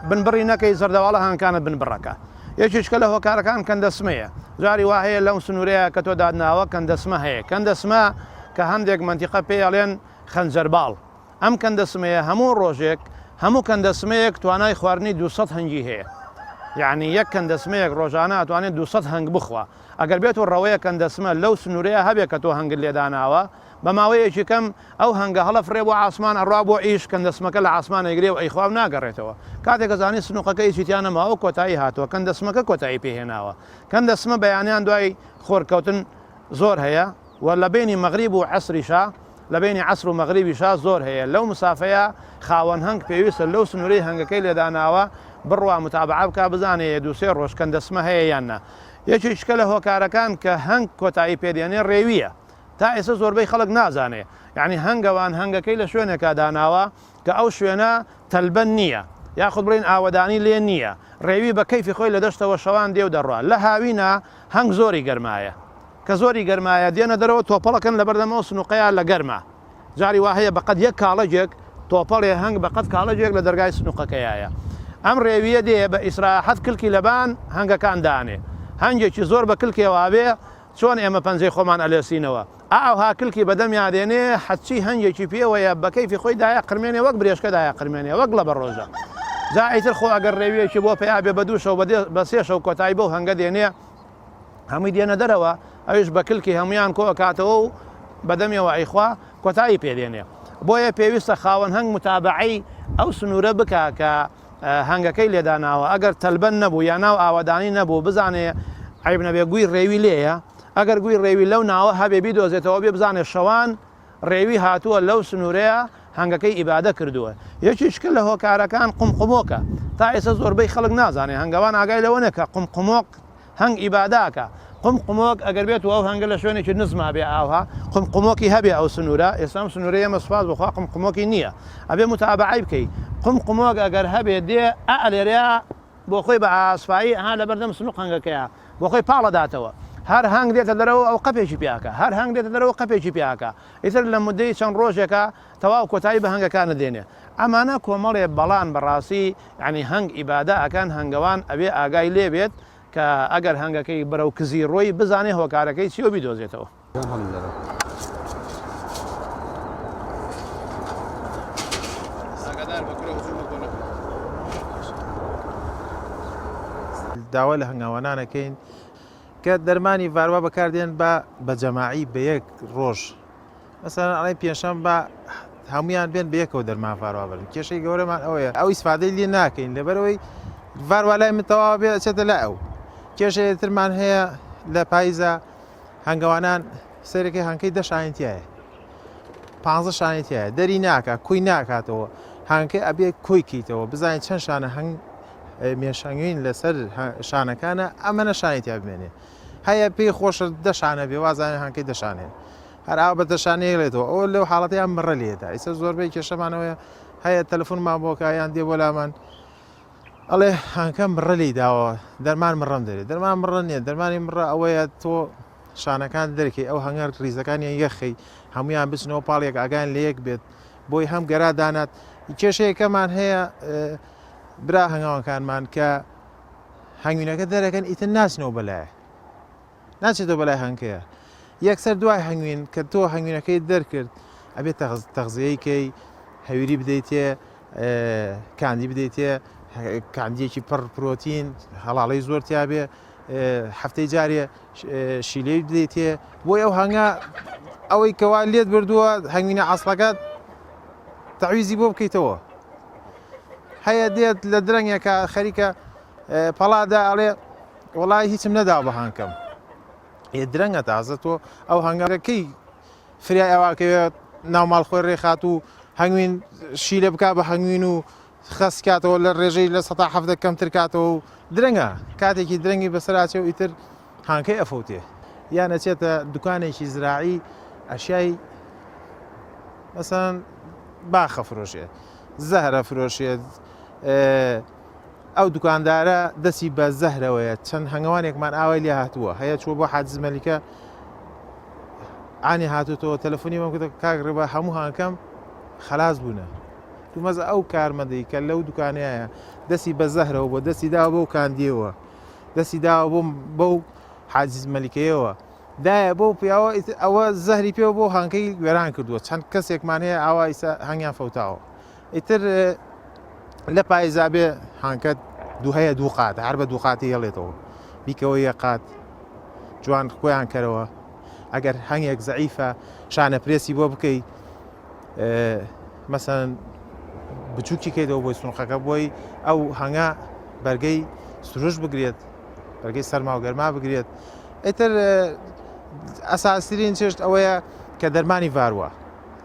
بنبڕی نەکەی زەردەواڵە هەنگکانە بنبڕەکە یەکیشکە لە هۆکارەکان کەندەسمەیە جاری وا هەیە لەو سنوورەیە کە تۆ دادناوە کەندەسمە هەیە کەندەسمە کە هەندێک منتیقە پێڵێن خەنجەرباڵ ئەم کەندەسمەیە هەموو ڕۆژێک هەموو کەندەسمەیەک توانای خواردنی 200 هەنگی هەیە یعنی یەک کەندەسمەیەک ڕۆژانە ئەتوانێت 200 هەنگ بخوا ئەگەر بێت و ڕەوەیە کەندەسمە لەو سنوورەیە هەبێت کە تۆ هەنگت لێداناوە بە ماوەیەکی کەم ئەو هەنگە هەڵە فرێ بۆ ئاسمان ئەڕوا بۆ ئیش کەندەسمەکە لە ئاسمان ئەیگرێ و ئەیخوا ناگەڕێتەوە کاتێک زانی سنووقەکەی چیتیانە ماوە کۆتایی هاتووە کەندەسمەکە کۆتایی پێهێناوە کەندەسمە بەیانیان دوای خۆرکەوتن زۆر هەیە و لە بینی مەغریب و عەسریشا لە بینی عەسر و مەغریبیشا زۆر هەیە لەو مسافەیە خاوەن هەنگ پێویستە لەو سنوورەی هەنگەکەی لێداناوە بڕوا متابعە بکە بزانێ دووسێ ڕۆژ کەندەسمە هەیە یاننا یەکیشکە لە هۆکارەکان کە هەنگ کۆتایی پێدێنێ ڕێویە تا ئێستا زۆربەی خەڵک نازانێ یعنی هەنگەوان هەنگەکەی لە شوێنێکا داناوە کە ئەو شوێنە تەلبەن نییە یاخود بڵین ئاوەدانی لێ نییە ڕێوی بە کەیفی خۆی لە دەشتەوە شەوان دێ و دەڕوا لە هاوینە هەنگ زۆری گەرمایە کە زۆری گەرمایە دێنە دەرەوە تۆپەڵەکەن لە بەردەمەوە سنووقەیە لە گەرمە جاری وا هەیە بەقەت یەک کاڵەجێک تۆپەڵێ هەنگ بەقەت کاڵەجێک لە دەرگای سنووقەکەیایە ئەم ڕێویە دێ بە ئیسراحەت کلکی لەبان هەنگەکان دانێ هەنگێکی زۆر بە کلکێوابێ چۆن ئێمە پەنجەی خۆمان ئەلێسینەوە ئاها کلکی بەدەم یادێنێ حەچی هەنگێکی پێوەیە بە کەیفی خۆی دایە قرمێنێ وەک برێشکەدایە قرمێنێ وەک لە بەڕۆژە جائیتر خۆ ئەگەر ڕێویەکی بۆ پێیا بێ بە دوو شەو بە سێ شەو کۆتایی بەو هەنگە دێنێ هەمووی دێنە دەرەوە ئەوش بە کلکی هەمویان کۆ کاتەوە و بەدەمیەوە ئەیخوا کۆتایی پێدێنێ بۆیە پێویستە خاوەن هەنگ متابعی ئەو سنوورە بکە کە هەنگەکەی لێداناوە ئەگەر تەلبەن نەبوو یا ناو ئاوادانی نەبوو بزانێ عیب نەبێ گووی ڕێوی لێیە ئەگەر گووی ڕێوی لەو ناوە هەبێ بیدۆزێتەوە بێ بزانێ شەوان ڕێوی هاتووە لەو سنوورەیە هەنگەکەی ئیبادە کردووە یەکیشکە لە هۆکارەکان قمقمۆکە تا ئێستا زۆربەی خەڵک نازانێ هەنگەوان ئاگای لەوەنێکە قمقمۆک هەنگ ئیباداکە قمقمۆک ئەگەر بێت و ئەو هەنگە لە شوێنێکی نزما بێ ئاوها قمقمۆکی هەبێ ئەو سنوورە ئێستا سنوورەیە مەسپاس بخوا قمقمۆکی نییە ئەبێ متابعی بکەی قمقمۆک ئەگەر هەبێ دێ ئەلێرەیە بۆ خۆی بە ئاسپایی ها لە بەردەم سنووق هەنگەکەیە بۆ خۆی پاڵەداتەوە هەر هەنگ دێتە دەرەوە ئەو قەپێکی پیاکە هەر هەنگ دێتە دەرەوە قەپێکی پیاکە ئیتر لە مدەی چەند ڕۆژێکە تەواو کۆتایی بە هەنگەکانە دێنێ ئەمانە کۆمەڵێ بەڵان بەڕاستی ینی هەنگ ئیبادە ئەکان هەنگەوان ئەبێ ئاگای لێبێت کە ئەگەر هەنگەکەی بەرەو کزی ڕۆی بزانێ هۆکارەکەی چی و بیدۆزێتەوە داوا لە هەنگاوانانەکەین کە دەرمانی ڤاروا بەکاردێن بە جەماعی بە یەک ڕۆژ مەسەڵەن ئەڵێ پێشەم بە هەمویان بێن بە یەکەوە دەرمان ڤاروا بن کێشەی گەورەمان ئەوەیە ئەو ئیسفادەی لێ ناکەین لەبەرەوەی ڤاروا لای من تەواو بێ چێتە لە ئەو کێشەیە ترمان هەیە لە پاییزە هەنگاوانان سەرەکەی هەنگەی 10 شانیتیایە 15 شانیتیایە دەری ناکات کوی ناکاتەوە هەنگەکەی ئەبێ کۆیکیتەوە بزانین چەند شانە هەنگ مێشەنگوین لەسەر شانەکانە ئەمەە شانیتیا بمێنێ هەیە پێی خۆشە 10 شانە بێ وازانێ هەنگەکەی دەشانێن هەر ئاو بە دەشانەیەڵێتەوە ئەو لەو حاڵەتیان مڕە لێدا ئیسە زۆربەی کێشەمانەوەی هەیە تەلەفۆنمان بۆکایان دێ بۆ لامان ئەڵێ هەنگەکەم مڕە لی داوە دەرمان مڕەم دەرێت دەرمان مڕە نیە دەرمانی مڕە ئەوەیە تۆ شانەکان دەرکەی ئەو هەنگەر ریزەکانیان یەخی هەمویان بچنەوە پاڵێک ئاگان لە یەک بێت بۆی هەم گەرا دانات کێشەیەکەمان هەیە برا هەنگاوەکانمان کە هەنگوینەکە دەرەکەن ئیتر ناچنەوە بەلایە ناچێتەوە بەلای هەنگەیە یەکسەر دوای هەنگوین کە تۆ هەنگوینەکەی دەرکرد ئەبێت تەغزیەیەکەی هەویری بدەیتێ کاندی بدەیتێ کاندیەکی پڕ پرۆتین هەڵاڵی زۆرتیا بێ هەفتەی جارێ شیلەی بدەیتێ بۆی ئەو هەنگا ئەوەی کەوا لێت بردووە هەنگوینە ئاسڵەکەت تەعویزی بۆ بکەیتەوە هەیە دێت لە درەنگێکە خەریکە پەڵادا ئەڵێ وڵی هیچم نەدا بە هەنکەم درەنگە تازە تۆ ئەو هەنگارەکەی فریای ئەواکەوێت ناوماڵ خۆی ڕێخات و هەنگوین شی لە بک بە هەنگوین و خەسکاتەوە لە ڕێژەی لە ١ کەمتر کاتەوە و درەنگە کاتێکی درەنگی بەسەراچێ و ئیتر هانکەی ئەفەوتێ یان ئەچێتە دوکانێکی زراعی ئەشیای مەسەن باخە فرۆشێت زەهرە فرۆشێت ئەو دوکاندارە دەستی بە زەهرەوەیە چەند هەنگەوانێکمان ئاوای لێ هاتووە هەیە چوە بۆ حاجز مەلیکە ئانی هاتوتەوە تەلەفۆنی مەکوتە کاگڕێبە هەموو هانکەم خلاص بوونە دومەزە ئەو کارمەندەی کە لەو دوکانەیە دەستی بە زەهرەوە بۆ دەستی داوە بەو کاندیەوە دەستی داوە بەو حاجز مەلیکەیەوە دایە بۆ پیاوە ئەوە زەهری پێوە بۆ هانکەی وێران کردووە چەند کەسێکمانەیە ئاوا ئیسا هەنگیان فەوتاوە ئیتر لە پایزابێ هانکەت هەیە دوو قات هەر بە دوو قاتی هێڵێتەوە بیکەوە یە قات جوان خۆیان کەرەوە ئەگەر هەنگێک زەعیفە شانە پرێسی بۆ بکەیت مەسەن بچووکی کەیتەوە بۆی سونقەکە بۆی ئەو هەنگا بەرگەی سروش بگرێت بەرگەی سەرما و گەرما بگرێت ئیتر ئەساسیترین چێشت ئەوەیە کە دەرمانی ڤاروە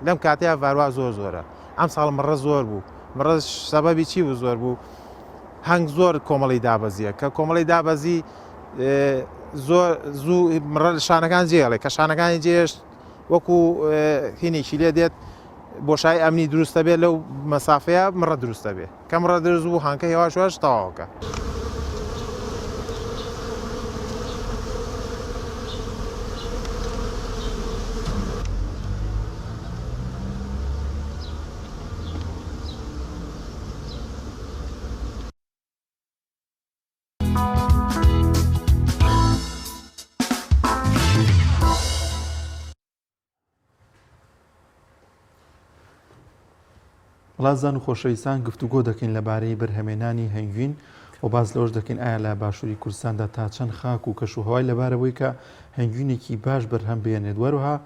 لەم کاتەیە ڤاروە زۆر زۆرە ئەم ساڵ مڕە زۆر بوو مڕە سەبەبی چی بوو زۆر بوو هەنگ زۆر کۆمەڵی دابەزیە کە کۆمەڵی دابەزی زۆر زوو مڕە شانەکان جێڵێ کە شانەکانی جێشت وەکو هینێکی لێ دێت بۆشای ئەمنی دروستە بێت لەو مەسافەیە مڕە دروستە بێت کە مڕە دروست بوو هانکە هێواشواش تەواوکە. وڵاتزان و خۆشەویستان گفتوگۆ دەکەین لەبارەی بەرهەمێنانی هەنگوین و باز لەوەش دەکەین ئایا لە باشووری کوردستاندا تا چەند خاک و کەشوهەوای لەبارەوەی کە هەنگوینێکی باش بەرهەم بێنێت وەروها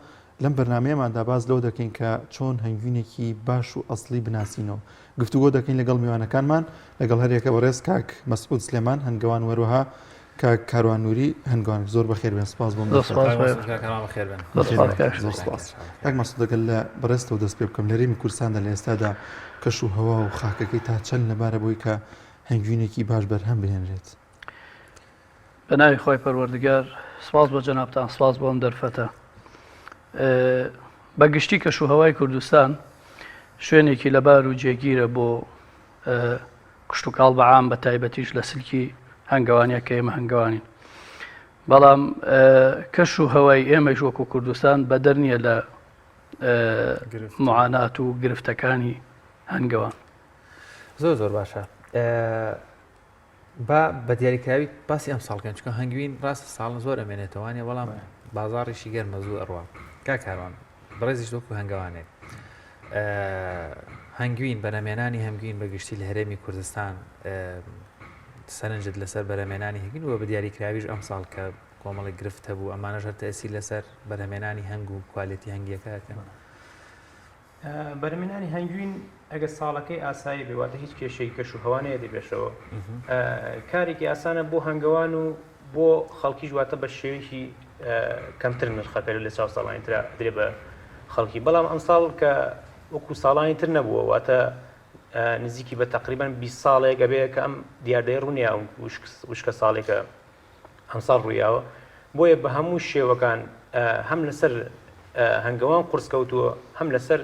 لەم بەرنمەیەماندا باز لەوە دەکەین کە چۆن هەنگوینێکی باش و ئەسڵی بناسینەوە گفتوگۆ دەکەین لەگەڵ میوانەکانمان لەگەڵ هەریەکە بەڕێز کاک مەسعود سلێمان هەنگەوان وەروها کاک کاروانووری هەنگوان زۆر بەخێر بێن سپاس بۆم کاک مەسعود دەگەل لە بەڕێستەوە دەست پێ بکەم لە هەرێمی کوردستاندا لە ئێستادا کەش و هەوا و خاکەکەی تا چەند لەبارە بۆی کە هەنگوینێکی باش بەرهەم بهێنرێت بە ناوی خۆی پەروەردگار سپاس بۆ جەنابتان سپاس بۆم دەرفەتە بەگشتی کەش و هەوای کوردستان شوێنێکی لەبار و جێگیرە بۆ کشت و کاڵ بەعام بە تایبەتیش لە سلکی هەنگەوانیە کە ئێمە هەنگەوانین بەڵام کەش و هەوای ئێمەش وەکو کوردستان بەدەر نییە لە معانات و گرفتەکانی هەنگەوان زۆر زۆر باشە با بە دیاریکراوی باسی ئەم ساڵکەن چکە هەنگوین ڕاست ساڵ زۆر ئەمێنێتەوەوانێ بەڵام بازاڕیشی گەرمە زوو ئەڕوا کاکاروان بەڕێزیش وەکو هەنگەوانێک هەنگوین بەرەمێنانی هەنگوین بەگشتی لە هەرێمی کوردستان سەرنجت لەسەر بەرەمێنانی هەنگوین و بە دیاریکراویش ئەم ساڵ کە کۆمەڵی گرفت هەبوو ئەمانەش هەر تەئسیر لەسەر بەرهەمێنانی هەنگ و کوالیتی هەنگیەکەکەن بەرهەمێنانی هەنگوین ئەگە ساڵەکەی ئاسایی بێواتە هیچ کێشەی کەش و هەوانەیە دەبێشەوە کارێکی ئاسانە بۆ هەنگەوان و بۆ خەڵکی ژواتە بە شێوەیەکی کەمتر نرخەکە لە چاو ساڵانی ترا درێ بە خەڵکی بەڵام ئەم ساڵ کە وەکو ساڵانی تر نەبووە واتە نزیکی بە تقریبان 20 ساڵێک ئەبێ کە ئەم دیاردەی ڕوونیا وشکە ساڵێکە ئەم ساڵ ڕوویاوە بۆیە بە هەموو شێوەکان هەم لەسەر هەنگەوان قورس کەوتووە هەم لەسەر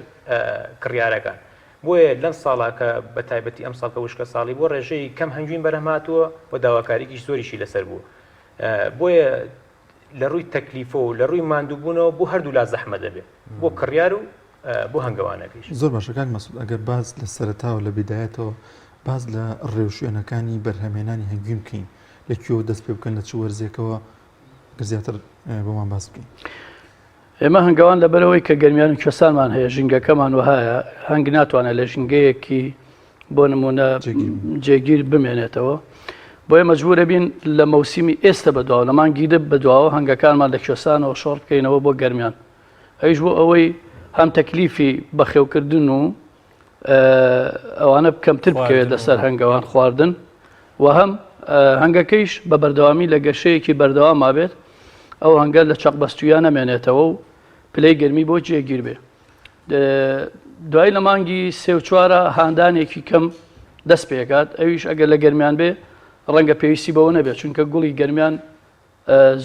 کڕیارەکان بۆیە لەم ساڵا کە بە تایبەتی ئەم ساڵکە وشکە ساڵی بۆ ڕێژەی کەم هەنگوین بەرهەماتووە بۆ داواکاریکیش زۆریشی لەسەر بوو بۆیە لە ڕووی تەکلیفە و لە ڕووی ماندووبوونەوە بۆ هەردوو لا زەحمە دەبێت بۆ کڕیار و بۆ هەنگەوانەکەیش زۆر باشەکان مەسعود ئەگەر باز لە سەرەتاوە لە بیدایەتەوە باز لە ڕێوشوێنەکانی بەرهەمێنانی هەنگوین بکەین لەکوێوە دەست پێ بکەن لە چ وەرزێکەوە زیاتر بۆمان باس بکەین ئێمە هەنگەوان لەبەرەوەی کە گەرمیان و کوێستانمان هەیە ژینگەکەمان وهایە هەنگ ناتوانێت لە ژینگەیەکی بۆ نمونە جێگیر بمێنێتەوە بۆیە مەجبورە بین لە مەوسیمی ئێستا بەدواوە لە مانگی دە بەدواوە هەنگەکانمان لە کوێستانەوە شۆڕ بکەینەوە بۆ گەرمیان ئەویش بۆ ئەوەی هەم تەکلیفی بەخێوکردن و ئەوانە کەمتر بکەوێت لەسەر هەنگەوان خواردن و هەم هەنگەکەیش بە بەردەوامی لە گەشەیەکی بەردەوام مابێت ئەو هەنگە لە چەقبەستویان نەمێنێتەوە و پلەی گەرمی بۆ جێگیر بێ. دوای لە مانگی سێ و چوارە هاندانێکی کەم دەست پێکات، ئەویش ئەگەر لە گەرمیان بێ ڕەنگە پێویستی بەوە نەبێت، چونکە گوڵی گەرمیان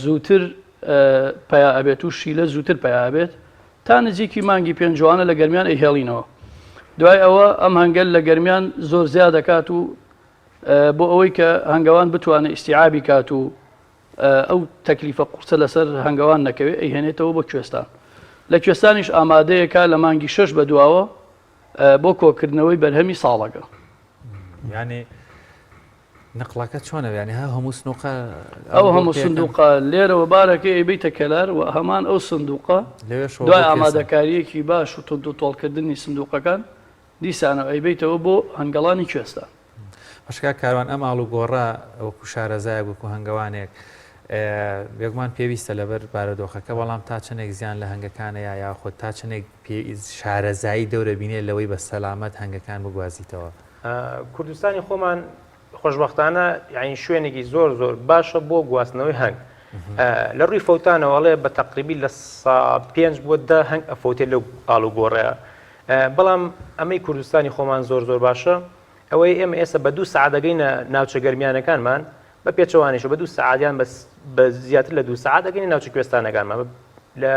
زووتر پیا ئەبێت و شیلە زووتر پیا ئەبێت تا نزیکی مانگی پێنجوانە لە گەرمیان ئەیهێڵینەوە. دوای ئەوە ئەم هەنگەل لە گەرمیان زۆر زیاد دەکات و بۆ ئەوەی کە هەنگەوان بتوانێت ئیستیعابی کات و ئەو تەکلیفە قورسە لەسەر هەنگەوان نەکەوێت ئەیهێنێتەوە بۆ کوێستان. لە کوێستانیش ئامادەیەکە لە مانگی 6 بە دواوە بۆ کۆکردنەوەی بەرهەمی ساڵەکە. یعنی نقلەکە چۆنە ینی هەموو سنووقە ئەو هەموو سندوقە لێرەوە بارەکە ئەیبیتە کەلار و هەمان ئەو سندوقە دوای ئامادەکاریەکی باش و تۆ تۆڵکردنی سندوقەکان دیسانە ئەیبیتەوە بۆ هەنگەڵانی کوێستان. بەشکا کاروان ئەم ئاڵ و گۆڕە وەکو شارەزایە وەکو هەنگەوانێک بێگومان پێویستە لەبەر بارەدۆخەکە، بەڵام تا چنێک زیان لە هەنگەکانەیە یاخۆت تا چنێک شارەزایی دەورە بینێ لەوەی بە سەلامەت هەنگەکان بگوازیتەوە. کوردستانی خۆمان خۆشببختانە یعنی شوێنێکی زۆر زۆر باشە بۆ گواستنەوەی هەنگ. لە ڕووی فەوتانەوەڵێ بە تەقریبی لە 5 بۆ 10 هەنگ ئەفۆتێ لەو ئاڵ و گۆڕەیە. بەڵام ئەمەی کوردستانی خۆمان زۆر زۆر باشە ئەوەی ئێمە ئێستا بە 2 سەعات دەگەینە ناوچە گەرمیانەکانمان بە پێچەوانیش بە 2 سەعاتیان بە زیاتر لە 2 سەعات دەگەین ناوچە کوێستانەکانمان لە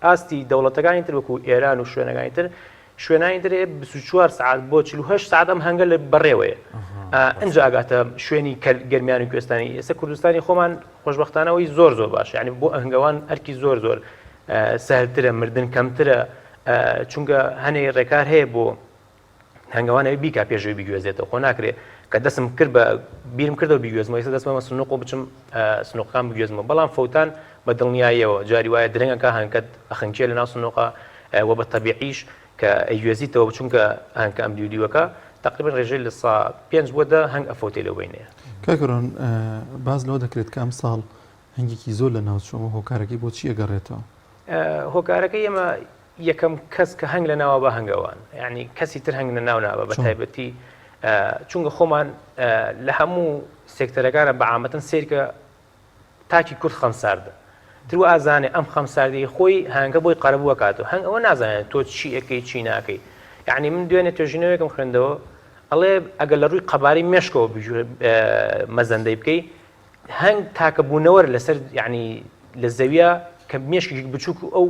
ئاستی دەوڵەتەکانی تر وەکو ئێران و شوێنەکانی تر شوێنانی تر 24 ساعت بۆ 48 ساعت ئەم هەنگە لە بەڕێوەیە. ئەنج ئاگاتە شوێنی گەرمیانی کوێستانی ئێستا کوردستانی خۆمان خۆشببختانەوەی زۆر زۆر باشە، ینی بۆ هەنگەوان ئەرکی زۆر زۆر سەهلترە، مردن کەمترە، چونکە هەنێ ڕێکار هەیە بۆ هەنگەوانەوەی بیکا پێشەوەی بیگوێزێتەوە. خۆ ناکرێت کە دەستم کرد بە بیرم کردەوە بیگوێزمەوە، ئێستا دەستمەوە سنووق و بچم سنووقەکان بگوێزمەوە. بەڵام فەوتان بە دڵنیاییەوە جاری وایە درەنگەکە هەنگەت ئەخەنکێ لە ناو سنووقە و بە تەبیعیش کە ئەیگوێزیتەوە چونکە هەنگکە ئەم دیودیوەکە تقریبا ڕێژەی لە 5 بۆ 10 هەنگ ئەفۆتێ لەو بینەیە. کاکەڕۆن باز لەوە دەکرێت کە ئەم ساڵ هەنگێکی زۆر لە ناوچۆمە هۆکارەکەی بۆ چی ئەگەڕێتەوە؟ هۆکارەکەی ئێمە یەکەم کەس کە هەنگ لە ناوە بە هەنگەوان، یعنی کەسی تر هەنگ لە ناو نابە بە تایبەتی چونکە خۆمان لە هەموو سێکتەرەکانە بەعامەتەن سیرکە تاکی کورد خەمساردە ترو ئازانێ ئەم خەمساردی خۆی هەنگە بۆی قەرەبووە کاتەوە هەنگ ئەوە نازانێت تۆ چی ئەەکەی چی ناکەی. یعنی من دوێنێ توێژینەوەیەکم خوێندەوە ئەڵێ ئەگەر لە ڕووی قەباری مێشکەوە مەزەندەی بکەی هەنگ تاکەبوونەوە لەسەر یعنی لە زەویە کە مێشکی بچووک و ئەو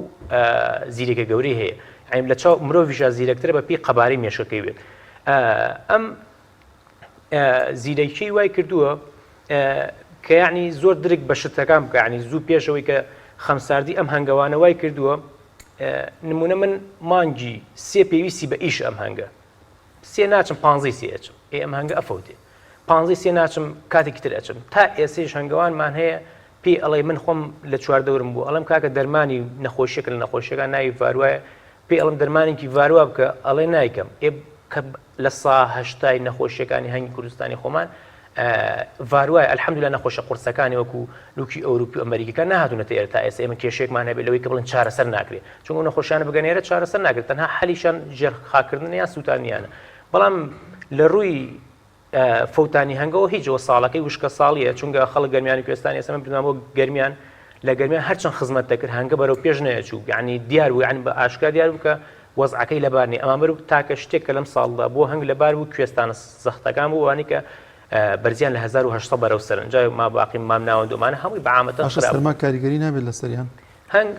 زیرێکە گەورەی هەیە، یعنی لە چاو مرۆڤیشە زیرەکترە بە پێی قەباری مێشەکەی بێت. ئەم زیرەکی وای کردووە کە یعنی زۆر درک بە شتەکان بکە، یعنی زوو پێشەوەی کە خەمساردی ئەم هەنگەوانە وای کردووە نمونە من مانگی 3 پێویستی بە ئیش ئەم هەنگە 3 ناچم 15 ئەچم ئەم هەنگە ئەفەوتێ 15 ناچم کاتێکی تر ئەچم تا ئێسەیش هەنگەوانمان هەیە پێی ئەڵێ من خۆم لە چواردەورم بوو ئەڵم کاکە دەرمانی نەخۆشیەکە لە نەخۆشیەکان ناوی ڤاروایە پێی ئەڵم دەرمانێکی ڤاروا بکە ئەڵێ نایکەم کە لە 180 نەخۆشیەکانی هەنگی کوردستانی خۆمان ڤاروایە ئەلحەمدولیلا نەخۆشە قورسەکانی وەکو لوکی ئەوروپی و ئەمریکیەکان نهاتوونەتە ئێرە تا ئێستا ئێمە کێشەیەکمان هەبێت لەوەی کە بڵێن چارەسەر ناکرێت چونکە نەخۆشیانە بگەنێرە چارەسەر ناکرێت تەنها حەلیشان ژێرخاکردن یان سووتانیانە. بەڵام لە ڕووی فەوتانی هەنگەوە هیچەوە ساڵەکەی وشکە ساڵیە چونکە خەڵک گەرمیانی کوێستانی ئێستا من بردوان بۆ گەرمیان لە گەرمیان هەرچەند خزمەت دەکرد هەنگە بەرەو پێش نەیەچوو، یعنی دیار بوو یعنی بە ئاشکرا دیار بوو کە وەزعەکەی لەبارنی ئەمان بەرەو تاکە شتێک کە لەم ساڵدا بۆ هەنگ لەبار بوو کوێستانە زەختەکان بوو وانی کە بەرزیان لە 1800 بەرەو سەرن جای ما باقی مام ناوەندۆمانە هەمووی بەعامەتەن خراپ سەرما کاریگەری نابێت لە سەریان هەنگ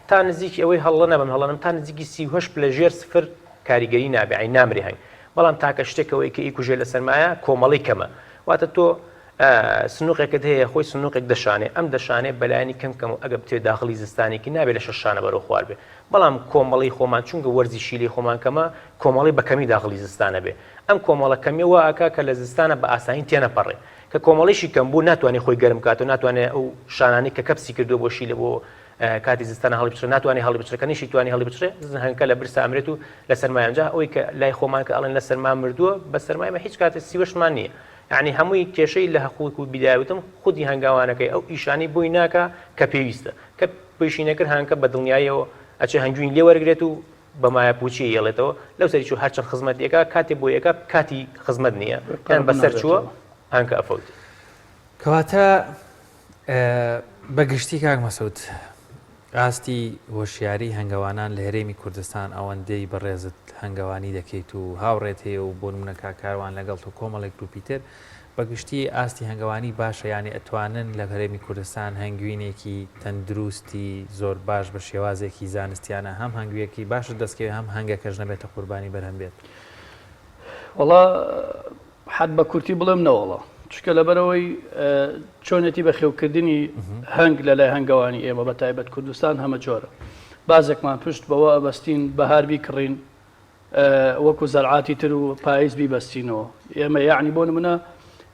تا نزیکی ئەوەی هەڵە نەبم هەڵەنم تا نزیکی 38 پلەژێر سفر کاریگەری نابێ ئەی نامری هەنگ. بەڵام تاکە شتێکەوەی کە ئیکوژێ لە سەرمایە کۆمەڵی کەمە واتە تۆ سنووقێکت هەیە خۆی سنووقێک دەشانێ ئەم دەشانێ بەلایانی کەم و ئەگە بتێ داخلی زستانێکی نابێت لە شەشانە بەرەو خوار بێ. بەڵام کۆمەڵی خۆمان چونکە وەرزی شیلی خۆمان کەمە کۆمەڵی بەکەمی داخلی زستانە بێ ئەم کۆمەڵە کەمیەوە ئاکا کە لە زستانە بە ئاسانی تێنەپەڕێ کە کۆمەڵیشی کەم بوو ناتوانێت خۆی گەرم کات و ناتوانێت ئەو شانانی کە کەپسی کردو بۆ شیلە بۆ کاتی زستانە هەڵی بچێت ناتوانێت هەڵی بچێت کە نیشی توانی هەڵی بچێت هەنگکە لە برسا ئەمرێت و لە سەرمایانجا ئەوەی کە لای خۆمان کە ئەڵێن لە سەرما مردووە بە سەرمایمە هیچ کاتێک سیوەشمان نییە. یعنی هەمووی کێشەی لە حقوق و بیداوتم خودی هەنگاوانەکەی ئەو ئیشانی بۆی ناکە کە پێویستە کە پێشی نەکرد هەنگکە بە دڵنیایەوە ئەچێ هەنگوین لێ وەرگێت و بە مایە پوچی یێڵێتەوە لەو سەری چوو هەرچەند خزمەت یەکە کاتێ بۆ یەکە کاتی خزمەت نییە یان بەسەر چووە هەنگکە ئەفەوت کەواتە بەگشتی کاک مەسعود ئاستی هۆشیاری هەنگەوانان لە هەرێمی کوردستان ئەوەندەی بەڕێزت هەنگەوانی دەکەیت و هاوڕێت هەیە و بۆ نمونە کاکاروان لەگەڵ و کۆمەڵێک گروپی تر بەگشتی ئاستی هەنگەوانی باشە یانی ئەتوانن لە هەرێمی کوردستان هەنگوینێکی تەندروستی زۆر باش بە شێوازێکی زانستیانە هەم هەنگویەکی باشت دەستکەوێت هەم هەنگەکەش نەبێتە قوربانی بەرهەم بێت. وەڵا حەد بە کورتی بڵێم نەوەڵە چکە لەبەرەوەی چۆنێتی بە خێوکردنی هەنگ لە لای هەنگەوانی ئێمە بە تایبەت کوردستان هەمە جۆرە بازێکمان پشت بەوە ئەبەستین بەهاربی کڕین وەکو زەرعاتی تر و پاییز بیبەستینەوە ئێمە یعنی بۆ نمونە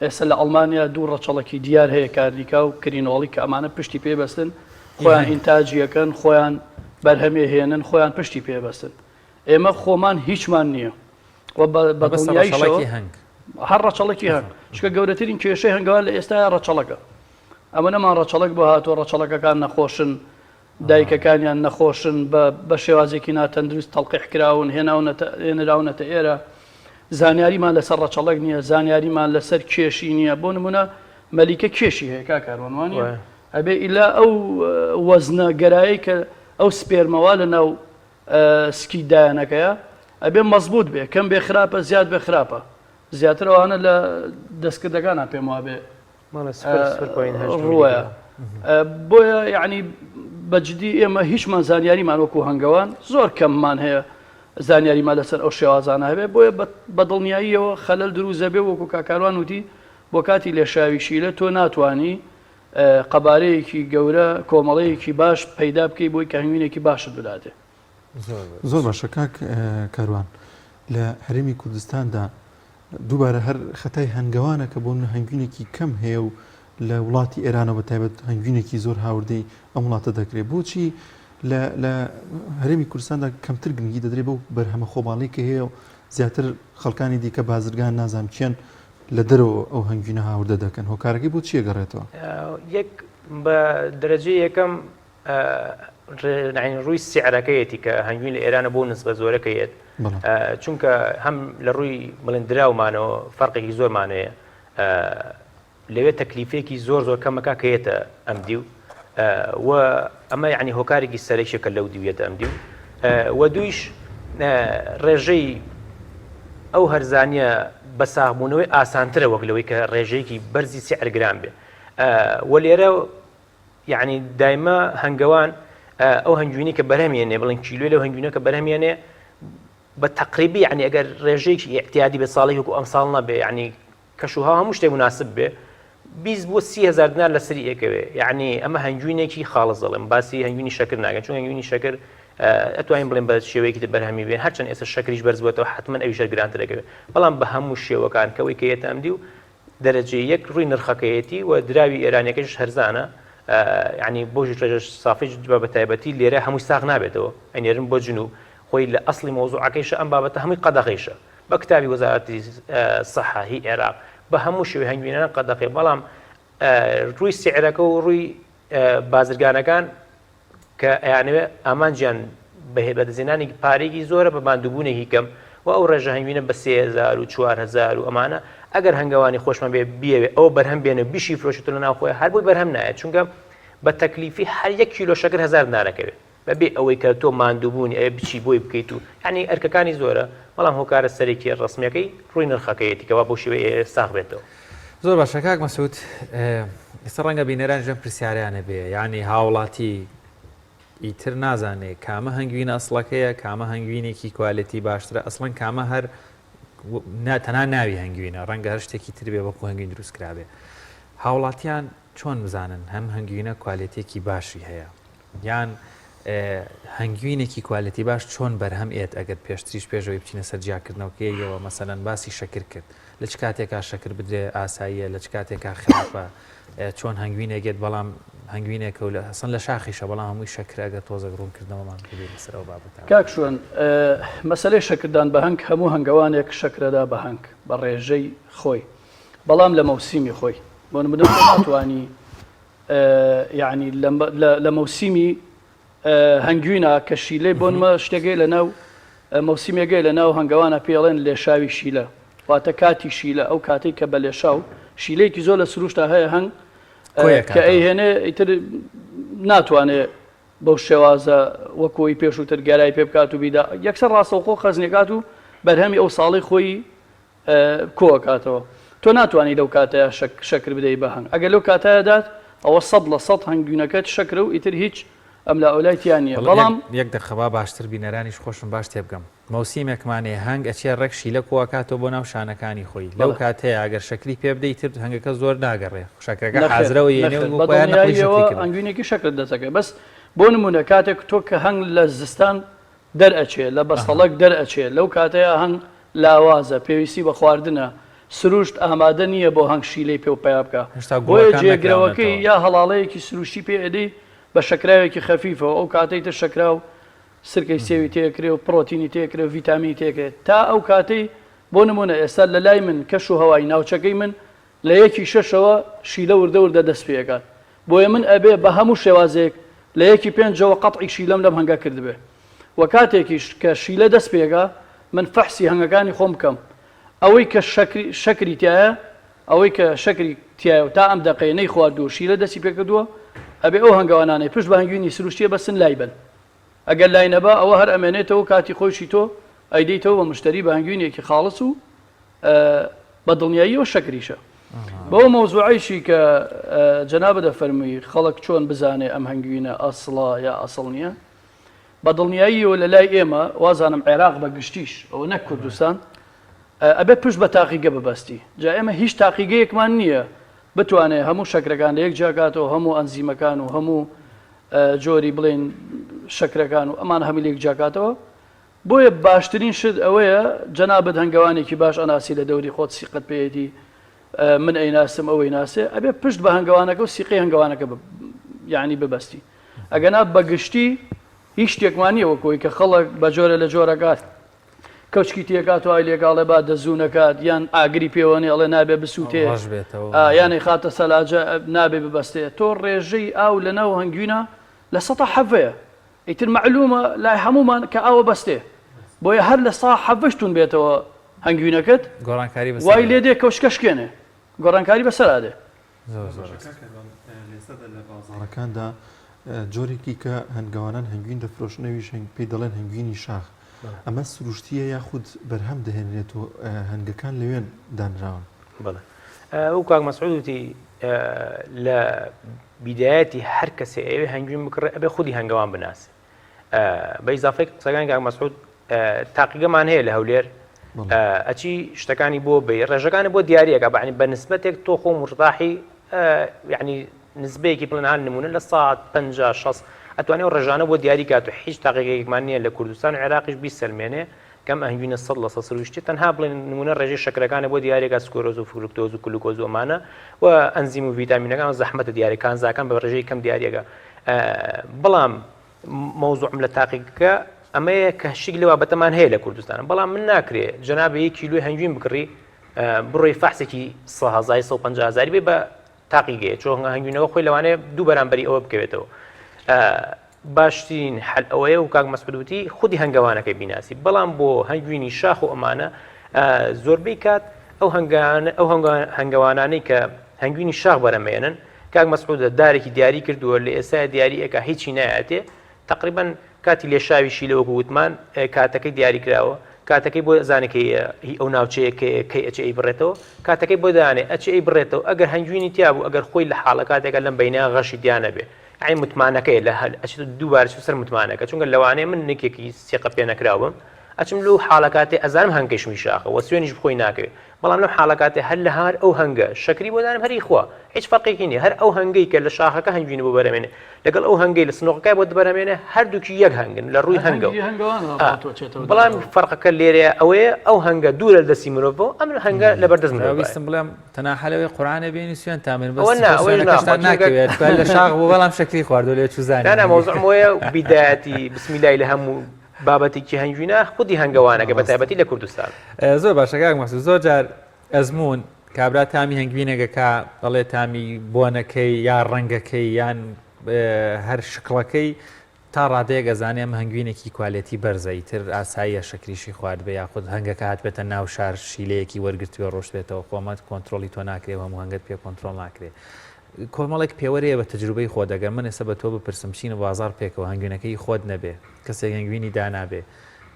ئێستا لە ئەڵمانیا دوو ڕەچەڵێکی دیار هەیە کاردیکا و کرینۆڵی کە ئەمانە پشتی پێبەستن خۆیان ئینتاجیەکەن خۆیان بەرهەمێ هێنن خۆیان پشتی پێبەستن ئێمە خۆمان هیچمان نییە بە دڵنیاییشەوە هەر ڕەچەڵێکی هەن چکە گەورەترین کێشەی هەنگاوان لە ئێستایا ڕەچەڵەکە ئەمە نەمان ڕەچەڵک بۆ هاتووە ڕەچەڵەکەکان نەخۆشن دایکەکانیان نەخۆشن بە شێوازێکی ناتەندروست تەڵقیحکراون هێنراونەتە ئێرە زانیاریمان لەسەر ڕەچەڵک نییە زانیاریمان لەسەر کێشی نییە بۆ نمونە مەلیکە کێشی هەیە کاکاروانوانی ئەبێ ئیلا ئەو وەزنە گەرایی کە ئەو سپێرمەوە لە ناو سکی دایانەکەیە ئەبێ مەزبوط بێ کەم بێ خراپە زیاد بێ خراپە زیاتر ئەوانە لە دەستکردەکانە پێم وا بێ ڕوایە بۆیە یعنی بەجددی ئێمە هیچمان زانیاریمان وەکو هەنگەوان زۆر کەممان هەیە زانیاریمان لەسەر ئەو شێوازانە هەبێ بۆیە بە دڵنیاییەوە خەلەل دروزە بێ وەکو کاکاروان وتی بۆ کاتی لێشاویشی لە تۆ ناتوانی قەبارەیەکی گەورە کۆمەڵەیەکی باش پەیدا بکەی بۆی کە هەنگوینێکی باشت بداتێ. زۆر باشە کاک کاروان لە هەرێمی کوردستاندا دووبارە هەر خەتای هەنگەوانە کە بۆ هەنگوینێکی کەم هەیە و لە وڵاتی ئێرانەوە بەتایبەت هەنگوینێکی زۆر هاوردەی ئەم وڵاتە دەکرێت بۆچی لە هەرێمی کوردستاندا کەمتر گرنگی دەدرێت بۆ بەرهەمە خۆماڵی کە هەیە و زیاتر خەڵکانی دیکە بازرگان نازام چیان لە دەرەوە ئەو هەنگوینە هاوردە دەکەن هۆکارەکەی بۆ چیە گەڕێتەوە؟ یەک بە دەرەجەی یەکەم ڕووی سیعرەکەیەتی کە هەنگوین لە ئێرانە بۆ نسبە زۆرەکەیت چونکە هەم لە ڕووی بڵندراومانەوە فەرقێکی زۆرمانەیە لەوێ تەکلیفێکی زۆر کەمەکە کەیێتە ئەم دیو و ئەمە یعنی هۆکارێکی سەرەکیشەکە لەو دیوێتە ئەم دیو و دویش ڕێژەی ئەو هەرزانیە بە ساغبوونەوەی ئاسانترە وەک لەوەی کە ڕێژەیەکی بەرزی سیعرگران بێ و لێرە یعنی دایما هەنگەوان ئەو هەنگوینی کە بەرهەمێنێ بڵین کیلوی لەو هەنگوینە کە بەرهەمێنێ بە تەقریبی یعنی ئەگەر ڕێژەیەکی ئیعتیادی بە ساڵی وەکو ئەم ساڵ نەبێ یعنی کەشوها هەموو شتێک مناسب بێ 20 بۆ 30,000 دینار لە سەری ئەکەوێ یعنی ئەمە هەنگوینێکی خاڵص دەڵێم باسی هەنگوینی شەکر ناگەن چون هەنگوینی شەکر ئەتوانین بڵێن بە شێوەیەکی بەرهەمی بێن هەرچەند ئێستا شەکریش بەرزبووەتەوە حتمما ئەویشە گرانتر دەکەوێت بەڵام بە هەموو شێوەکان کەوەی کە یەتە ئەمدی و دەرەجەی یەک ڕووی نرخەکەیەتی و دراوی ئێرانیەکەش هەرزانە ینی بۆژی ڕێژە سافیش بە تایبەتی لێرە هەمووی ساغ نابێتەوە ئەنێرن بۆ جنوب خۆی لە ئەسڵی مۆزوعەکەیشە ئەم بابەتە هەمووی قەدەغیشە بە کتابی وەزارەتی سەحاهی عێراق بە هەموو شێوەی هەنگوینانە قەدەغی بەڵام ڕووی سیعرەکە و ڕووی بازرگانەکان کە ئەیانەوێ ئامانجیان بەدەزێنانی پارێکی زۆرە بە ماندووبوونێکی کەم و ئەو ڕێژە هەنگوینە بە 3000 و 4000 و ئەمانە ئەگەر هەنگاوانی خۆشمان بێ بیەوێ ئەو بەرهەم بێنە بیشی فرۆشت لە ناوخۆی هەر بۆی بەرهەم نایێت چونکە بە تەکلیفی هەر 1 کیلۆ شەکر 1000 دینارەکەوێت بەبێ ئەوەی کە تۆ ماندووبوونی ئەوێ بچی بۆی بکەیت و یعنی ئەرکەکانی زۆرە بەڵام هۆکارە سەرێکی ڕسمیەکەی ڕووی نرخەکەیەتی کەوا بۆ شێوەیە ساغ بێتەوە. زۆر باشە کاک مەسعود ئێستا ڕەنگە بینەران ژەم پرسیاریانە بێ یعنی هاوڵاتی ئیتر نازانێ کامە هەنگوینە ئەسڵەکەیە کامە هەنگوینێکی کوالەتی باشترە ئەسڵەن کامە هەر تەنها ناوی هەنگوینە ڕەنگە هەر شتێکی تر بێ وەکو هەنگوین دروستکرابێ هاوڵاتیان چۆن بزانن هەم هەنگوینە کوالەتێکی باشی هەیە یان هەنگوینێکی کوالەتی باش چۆن بەرهەم ئێت ئەگەر پێشتریش پێشەوەی بچینە سەر جیاکردنەوەکەیەوە مەسەلەن باسی شەکر کرد لە چ کاتێکا شەکر بدرێ ئاساییە لە چ کاتێکا خراپە چۆن هەنگوینێکێت بەڵام هەنگوینێکە و هەسەن لە شاخیشە بەڵام هەمووی شەکرەگە تۆزە ڕوونکردنەوەمان کردێ لەسەرەوە بابەتە کاک شوێن مەسەلەی شەکردان بە هەنگ هەموو هەنگەوانێک شەکرەدا بە هەنگ بە ڕێژەی خۆی بەڵام لە مەوسیمی خۆی بۆ نمونە ناتوانی یعنی لە مەوسیمی هەنگوینە کە شیلەی بۆنمە شتێگەی لە ناو مەوسیمێگەی لە ناو هەنگەوانە پێڵێن لێشاوی شیلە واتە کاتی شیلە ئەو کاتێک کە بە لێشاو شیلەیەکی زۆر لە سروشتا هەیە هەنگ کە ئەیهێنێ ئیتر ناتوانێت بەو شێوازە وەکۆی پێشووتر گەرای پێ بکات و بیدا یەکسەر ڕاستەوخۆ خەزنێکات و بەرهەمی ئەو ساڵی خۆی کۆکاتەوە تۆ ناتوانانی لەو کاتەیە شەکر بدەی بە هەنگ ئەگەر لەو کاتایەدات ئەوە 100% هەنگوینەکەت شەکرە و ئیتر هیچ ئەم لە ئەولایتیان نیە بەڵام یەک دەخەبا باشتر بینەرانیش خۆشم باش تێ بگەم مەوسیمێکمانێ هەنگ ئەچێ ڕێکشی لە کۆکاتەوە بۆ ناو شانەکانی خۆی لەو کاتەیە ئەگەر شەکری پێ بدەیت تر هەنگەکە زۆر ناگەڕێ شەکرەکە حازرەوە هەنگوینێکی شەکر دەسەکە بەس بۆ نمونە کاتێک تۆ کە هەنگ لە زستان دەرئەچێ لە بەستەڵک دەرئەچێ لەو کاتەیە هەنگ لاوازە پێویستی بە خواردنە سروشت ئامادە نییە بۆ هەنگ شیلەی پێ و پیا بکە بۆیە جێگرەوەکەی یا هەڵاڵەیەکی سروشی پێ ئەدەی بە شەکراوێکی خەفیفەوە ئەو کاتەی تر شەکرا و سرکەی سێوی تێکرێ و پرۆتینی تێکرێ و ڤیتامینی تێکرێت تا ئەو کاتەی بۆ نمونە ئێستا لە لای من کەش و هەوای ناوچەکەی من لە 1.6ەوە شیلە وردە وردە دەست پێکات بۆیە من ئەبێ بە هەموو شێوازێک لە 1.5ەوە قەتعی شیلەم لەم هەنگا کردبێ و کاتێکیش کە شیلە دەست پێکا من فەحسی هەنگەکانی خۆم بکەم ئەوەی کە شەکری تایە ئەوەی کە شەکری تایە و تا ئەم دەقەیەنەی خواردو و شیلە دەستی پێکردووە ئەبێ ئەو هەنگاوانانەی پشت بە هەنگوینی سروشتیە بەسن لای بن ئەگەر لای نەبا ئەوە هەر ئەمێنێتەوە کاتی خۆشی تۆ ئەیدەیتەوە بە مشتری بە هەنگوینێکی خاڵس و بە دڵنیاییەوە شەکریشە بەەوە مەوزوعیشی کە جەنابە دەفەرمووی خەڵک چۆن بزانێ ئەم هەنگوینە ئەسڵە یا ئەسڵ نییە بە دڵنیاییەوە لە لای ئێمە وازانم عێراق بە گشتیش ئەوە نەک کوردستان ئەبێ پشت بە تاقیگە ببەستی جا ئێمە هیچ تاقیگەیەکمان نییە بتوانێت هەموو شەکرەکان لە یەک جاکاتەوە هەموو ئەنزیمەکان و هەموو جۆری بڵێن شەکرەکان و ئەمان هەمی لێک جاکاتەوە بۆیە باشترین شت ئەوەیە جەنابەت هەنگاوانێکی باش ئەناسی لە دەوری خۆت سیقت پێیەتی من ئەیناسم ئەوەی ناسێ ئەبێ پشت بە هەنگاوانەکە و سیقی هەنگاوانەکە یعنی ببەستی ئەگەنا بەگشتی هیچ شتێکمانیە وەکۆی کە خەڵک بە جۆرە لە جۆرەکات کەوچکی تێکات و ئای لێکاڵێ با دەزوونەکات یان ئاگری پێوەنێ ئەڵێ نابێ بسووتێ یانی خاتە سەلاجە نابێ ببەستێ تۆ ڕێژەی ئاو لە ناو هەنگوینە لە سەتا حەڤەیە ئیتر معلومە لای هەمومان کە ئاوە بەستێ بۆیە هەر لە سا حەڤەشتون بێتەوە هەنگوینەکەت وای لێ دێ کەوچکەشکێنێ گۆڕانکاری بەسەرادێ بازاڕەکاندا جۆرێکی کە هەنگاوانان هەنگوین دەفرۆشنەویش پێی دەڵێن هەنگوینی شاخ ئەمە سروشتیە یاخود بەرهەم دەهێنێت و هەنگەکان لەوێن دانراون بڵێ ئەو کاک مەسعود وتی لە بیدایەتی هەر کەسێ ئەوێ هەنگوین بکڕێ ئەبێ خودی هەنگەوان بناسێ بە ئیزافەی قسەکانی کاک مەسعود تاقیگەمان هەیە لە هەولێر ئەچی شتەکانی بۆ بێ ڕێژەکانی بۆ دیارەکە بەعنی بە نسبەتێک تۆ خۆ مرتاحی یعنی نسبەیەکی بڵێن نمونە لە ساعت 50-60 ئەتوانێت ڕێژانە بۆ دیاری کات و هیچ تاقیگەیەکمان نییە لە کوردستان و عێراقیش 20 سەلمێنێ کەم ئەهنگوینە 100% سروشتی تەنها بڵێن نمونە ڕێژەی شەکرەکانە بۆ دیارێکە سکۆرۆز و فروکتۆز و گلوکۆز و ئەمانە و ئەنزیم و ڤیتامینەکان و زەحمەتە دیارەکان زاکان بە ڕێژەی کەم دیارێکە بەڵام مەوزوعم لە تاقیگەکە ئەمەیە کە شیک لە بابەتەمان هەیە لە کوردستان بەڵام من ناکرێ جەنابە 1 کیلۆی هەنگوین بکڕی بڕۆی فەحسێکی 100,000 بێ بە تاقیگەیە چۆن هەنگوینەوە خۆی لەوانەیە دوو بەرامبەری ئەوە بکەوێتەوە باشترین حل ئەوەیە و کاک مەسعودوتی خودی هەنگاوانەکەی بیناسی بەڵام بۆ هەنگوینی شاخ و ئەمانە زۆربەی کات ئەو هەنگاوانانەی کە هەنگوینی شاخ بەرەمێنن کاک مەسعودە دارێکی دیاری کردووە لە ئێستا دیاریەکە هیچی نایەتێ تقریبا کاتی لێشاویشی لەوەکو وتمان کاتەکەی دیاری کراوە کاتەکەی بۆ زانەکەی ئەو ناوچەیە کەی ئەچی بڕێتەوە کاتەکەی بۆ دانێ ئەچی بڕێتەوە ئەگەر هەنگوینی تیا بوو ئەگەر خۆی لە حاڵە کاتێکە لەم بینە غەشی دیانە بێ ئەی متمانەکەی لە ئەچ دووبارە سەر متمانەکە چونکە لەوانەیە من نکێکی سێقە پێ نەکراوم ئەچم لەو حاڵەکاتێ ئەزانم هەنگەشمی شاخە وە سوێنیش بخۆی ناکەوێت بەڵام لەم حاڵەکاتێ هەر لە هەر ئەو هەنگە شەکری بۆ دانم هەری خوا هیچ فەرقێکی نییە هەر ئەو هەنگەی کە لە شاخەکە هەنگوین بۆ بەرەمێنێ لەگەڵ ئەو هەنگەی لە سنۆقەکەی بۆ بەرەمێنێ هەردووکی یەک هەنگن لە ڕووی هەنگە بەڵام فەرقەکە لێرەیە ئەوەیە ئەو هەنگە دوورە لە دەستی مرۆڤەوە ئەم هەنگە لە بەردەست ویستم بڵێم تەنها لەوەی قورئانە بێنی سوێن تامێن ناکەوێت لە شاخ بۆ بەڵام شەکری خواردوە لێ چوزانێ نانە مەوزوعم وەیە بیدایەتی بسمیلای لە هەموو بابەتێکی هەنگوینە خودی هەنگەوانەکە بە تایبەتی لە کوردستان زۆر باشە کاک مەسعود زۆر جار ئەزمون کابرا تامی هەنگوینەکەکە دەڵێ تامی بۆنەکەی یا ڕەنگەکەی یان هەر شکڵەکەی تا ڕادەیە گەزانێ ئەم هەنگوینێکی کوالەتی بەرزەی تر ئاساییە شەکریشی خوارد بێ یاخود هەنگەکە هات بێتە ناو شار شیلەیەکی وەرگرتووە ڕۆشت بێتەوە خۆمەت کۆنتترۆلی تۆ ناکرێ هەموو هەنگت پێ کۆنتترۆل ناکرێت کۆمەڵێک پێوەرەیە بە تجروبەی خۆ دەگەر من ئێستا بە تۆ بپرسم چینە بازار پێکەوە هەنگوینەکەی خۆت نەبێ کەسێک هەنگوینی دانابێ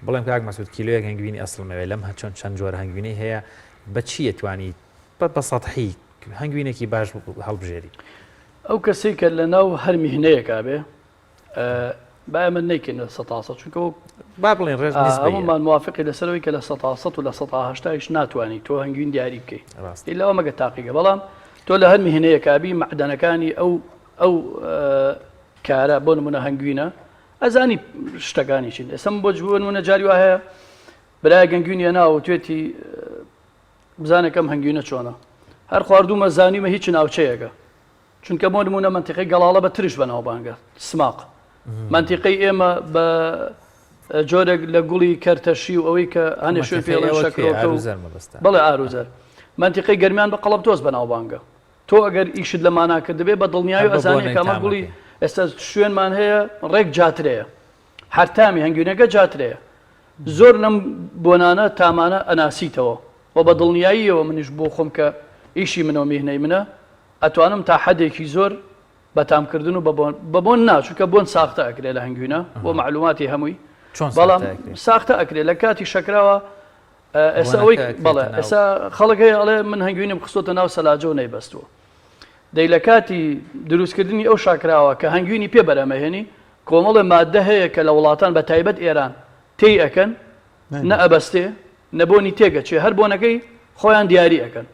بڵێم کاک مەسعود کیلۆیەک هەنگوینی ئەسڵمەوێ لەم هەچۆن چەند جۆر هەنگوینی هەیە بە چی توانی بە سەطحی هەنگوینێکی باش هەڵبژێری ئەو کەسێک کە لە ناو هەر میهنەیەکا بێ با من نەیکەنە 100 چونکە با بڵێن ڕێز هەمومان موافقی لەسەرەوەی کە لە 100 و لە 180 ناتوانانی تۆ هەنگوین دیاری بکەیت لەوە مەگە تاقیگە بەڵام تۆ لە هەر میهنەیەکابی معدەنەکانی ئەو کارە بۆ نمونە هەنگوینە ئەزانی شتەکانی چین ئێسم بۆ جبوون منە جاری وا هەیە برای گەنگوینیە ناو توێتی بزانەکەم هەنگوینە چۆنە هەر خواردومە زانیمە هیچ ناوچەیەگە چونکە بۆ نمونە منتیقی گەڵاڵە بە ترش بەناوبانگە سماق منتیقی ئێمە بە جۆرێک لە گوڵی کەرتەشی و ئەوەی کە هەنێ شوێن پێڵێن شەکرۆکە بەڵێ ئاروزەر منتیقی گەرمیان بە قەڵەب تۆز بەناوبانگە تۆ ئەگەر ئیشت لە ماناکرد دەبێ بە دڵنیای و ئەزانێک ئەمە گوڵی ئێستا شوێنمان هەیە ڕێک جاترەیە هەرتامی هەنگوینەکە جاترەیە زۆر لەم بۆنانە تامانە ئەناسیتەوە و بە دڵنیاییەوە منیش بۆ خۆم کە ئیشی منەوە میهنەی منە ئەتوانم تا حەدێکی زۆر بەتامکردن و بەبۆن ناچووکە بۆن ساختە ئەکرێت لە هەنگوینە بۆ معلوماتی هەمووی بەڵام ساختە ئەکرێت لە کاتی شەکراوە ئێستا ئەوەی بەڵێ ئێستا خەڵک هەیە ئەڵێ من هەنگوینم خستۆتە ناو سەلاجە و نەیبەستووە دەی لە کاتی دروستکردنی ئەو شاکراوە کە هەنگوینی پێ بەرەمەهێنی کۆمەڵە مادە هەیە کە لە وڵاتان بە تایبەت ئێران تێی ئەکەن نە ئەبەستێ نەبوونی تێگەچێ هەر بۆنەکەی خۆیان دیاری ئەەکەن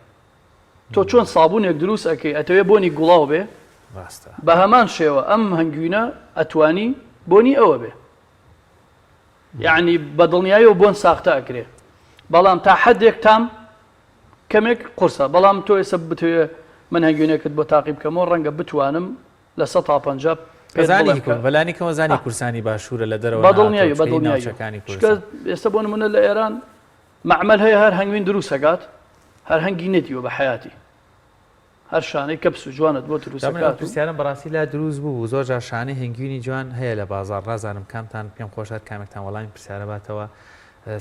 تۆ چۆن سابوونێک دروست ئەەکەی ئەتەوێ بۆنی گوڵاو بێ بە هەمان شێوە ئەم هەنگوینە ئەتوانی بۆنی ئەوە بێ یعنی بە دڵنیاییەوە بۆن ساختە ئەکرێ بەڵام تا حەدێک تام کەمێک قورسە بەڵام تۆ ێستا بتوێ من هەنگوینێکت بۆ تاقیب بکەمەوە ڕەنگە بتوانم لە 150 بەلانیکەوە زانی کورسانی باشوورە لە دەرەوە بە دڵنیایی بە دڵنیایی ئێستا بۆ نمونە لە ئێران معمەل هەیە هەر هەنگوین دروست ئەکات هەر هەنگی نێتیوە بە حیاتی هەر شانەی کەپس و جوانت بۆ دروستەکات پرسیارم بەڕاستی لا دروست بوو زۆر جار شانەی هەنگوینی جوان هەیە لە بازار ڕازانم کامتان پێم خۆشات کامێکتان وەڵامی پرسیارە باتەوە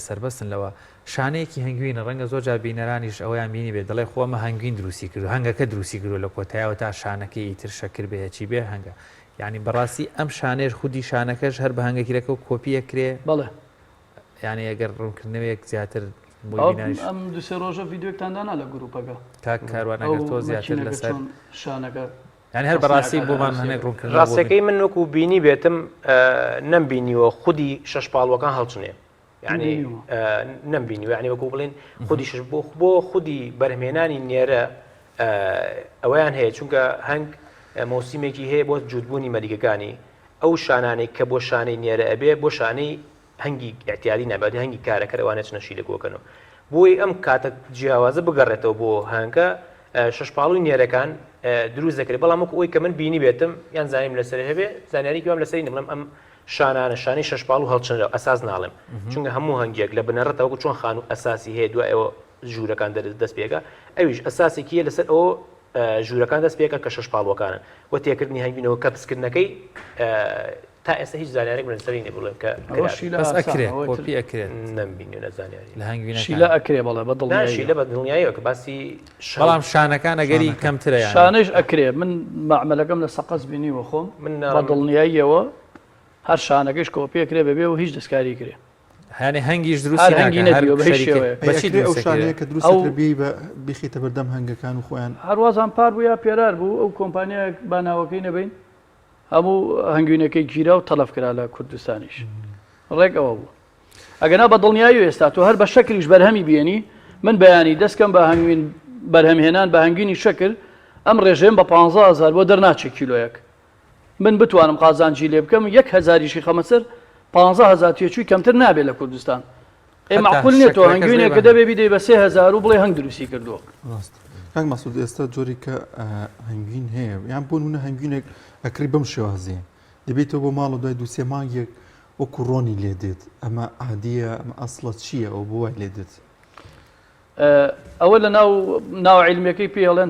سربەستن لەوە شانەیەکی هەنگوینە ڕەنگە زۆر جار بینەرانیش ئەویان بینی بێت دەڵێ خۆمە هەنگوین دروستی کرد هەنگەکە دروستی کردو لە کۆتاییەوە تا شانەکەی ئیتر شەکر بێ چی بێ هەنگە یعنی بەڕاستی ئەم شانێر خودی شانەکەش هەر بە هەنگەکیرەکە و کۆپیەکرێ بەڵێ یعنی ئەگەر ڕوونکردنەوەیەک زیاتر ئەم دوسێ ڕۆژە ڤیددیۆکتاندانا لە گروپەکە کاک کاروانەگەر تۆ زیاتر لەسەر شانەکە یعنی هەر بەڕاستی بۆمان هەنێک ڕوونکردن ڕاستەکەی من وەکو بینی بێتم نەمبینیوە خودی شەش پاڵوەکان هەڵچنێ یعنی نەمبینی یعنی وەکو بڵێن خودی شش بۆ خودی بەرهمێنانی نێرە ئەوەیان هەیە چونکە هەنگ مۆسیمێکی هەیە بۆ جوودبوونی مەریگەکانی ئەو شانانێک کە بۆ شانەی نێرە ئەبێ بۆ شانەی هەنگی احتیالی نابێت هەنگی کارەکە ئەوانێت نەشی لەکۆکەنەوە بۆی ئەم کاتە جیاوازە بگەڕێتەوە بۆ هەنگە شەشپاڵوی نێرەکان دروست دەکرێت بەڵام وەکو ئەوی کە من بینی بێتم یان زانیم لەسەر هەبێ زانیاریکی وام لەسەری نەبڵم ئەم شانانە شانەی شەشپاڵ و هەڵچنرە ئەساس ناڵێم چونکە هەموو هەنگێک لە بنەڕەتەوەکو چۆن خان و ئەساسی هەیە دوای ئەوە ژوورەکان دەست پێکە ئەویش ئەساسێکیە لەسەر ئەوە ژوورەکان دەست پێکە کە شەشپاڵوەکانن وە تێکردنی هەنگوینەوە کە پسکردنەکەی تا ئێستا هیچ زانیارێک لەسەری نەبڵێم کە کۆپی ئەکرێت نەمبینی نەزانیاری لە هەنگوینە شیلە ئەکرێ بەڵێ بە دڵنیایی لە بە دڵنیاییەوە کە باسی بەڵام شانەکان ئەگەری کەمترە شانەش ئەکرێ من معمەلەکەم لە سەقەس بینیوە خۆم بە دڵنیاییەوە هەر شانەکەش کۆپی ئەکرێ بەبێ و هیچ دەستکاری کرێ هەنێ هەنگیش دروستی ئەو شانەیە کە دروستبی بە بخیتە بەردەم هەنگەکان و خۆیان هەروازان پار بوو یا پێرار بوو ئەو کۆمپانیا باناوەکەی نەبین هەموو هەنگوینەکەی گیرا و تەلەف کرا لە کوردستانیش ڕێک ئەوە بوو ئەگەنا بە دڵنیایی ئێستا تۆ هەر بە شەکریش بەرهەمی بێنی من بەیانی دەستکەم بە هەنگوین بەرهەمهێنان بە هەنگوینی شەکر ئەم ڕێژەیەم بە 15,000 بۆ دەرناچێت کیلۆیەک من بتوانم قازانجی لێ بکەم 1,000 خەمەسەر 15,000 تێچووی کەمتر نابێت لە کوردستان ئێ معقول نییە تۆ هەنگوینێکە دەبێ بیدەی بە 3,000 و بڵێ هەنگ دروستی کردووە کاک مەسعود ئێستا جۆری کە هەنگوین هەیە یان بۆ نمونە هەنگوینێک ئەکری بەم شێوازەیە دەبێتەوە بۆ ماڵ و دوای دووسێ مانگێک وەکو ڕۆنی لێ دێت ئەمە عادیە ئەمە ئەسڵەت چییە ئەو بۆ وای لێ دێت ئەوە لە ناو عیلمەکەی پێڵێن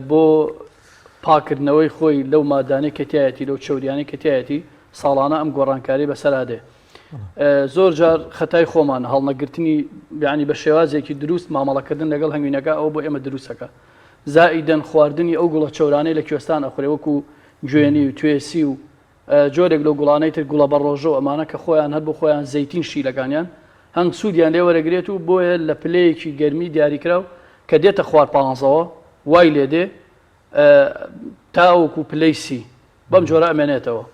بۆ پاکردنەوەی خۆی لەو مادانەی کەتایەتی لەو چەوریانی کەتایەتی ساڵانە ئەم گۆڕانکاری بەسەرادێ. زۆر جار خەتای خۆمان هەڵنەگرتنی بیانی بە شێوازێکی دروست مامەڵەکردن لەگەڵ هەنگوینەکە ئەو بۆ ئێمە دروستەکە. زائیدەن خواردنی ئەو گوڵە چەورانەی لە کوێستان ئەخورێ وەکو گوێنی و توێسی و جۆرێک لە گوڵانەی تر گوڵە بەڕۆژە و ئەمانە کە خۆیان هەر بۆ خۆیان زەیتین شیلەکانیان هەنگ سوودیان لێ وەرەگرێت و بۆیە لە پلەیەکی گەرمی دیاریکراو کە دێتە خوار پانزەوە وای لێدێ تاوەکو پلەیسی بەم جۆرە ئەمێنێتەوە.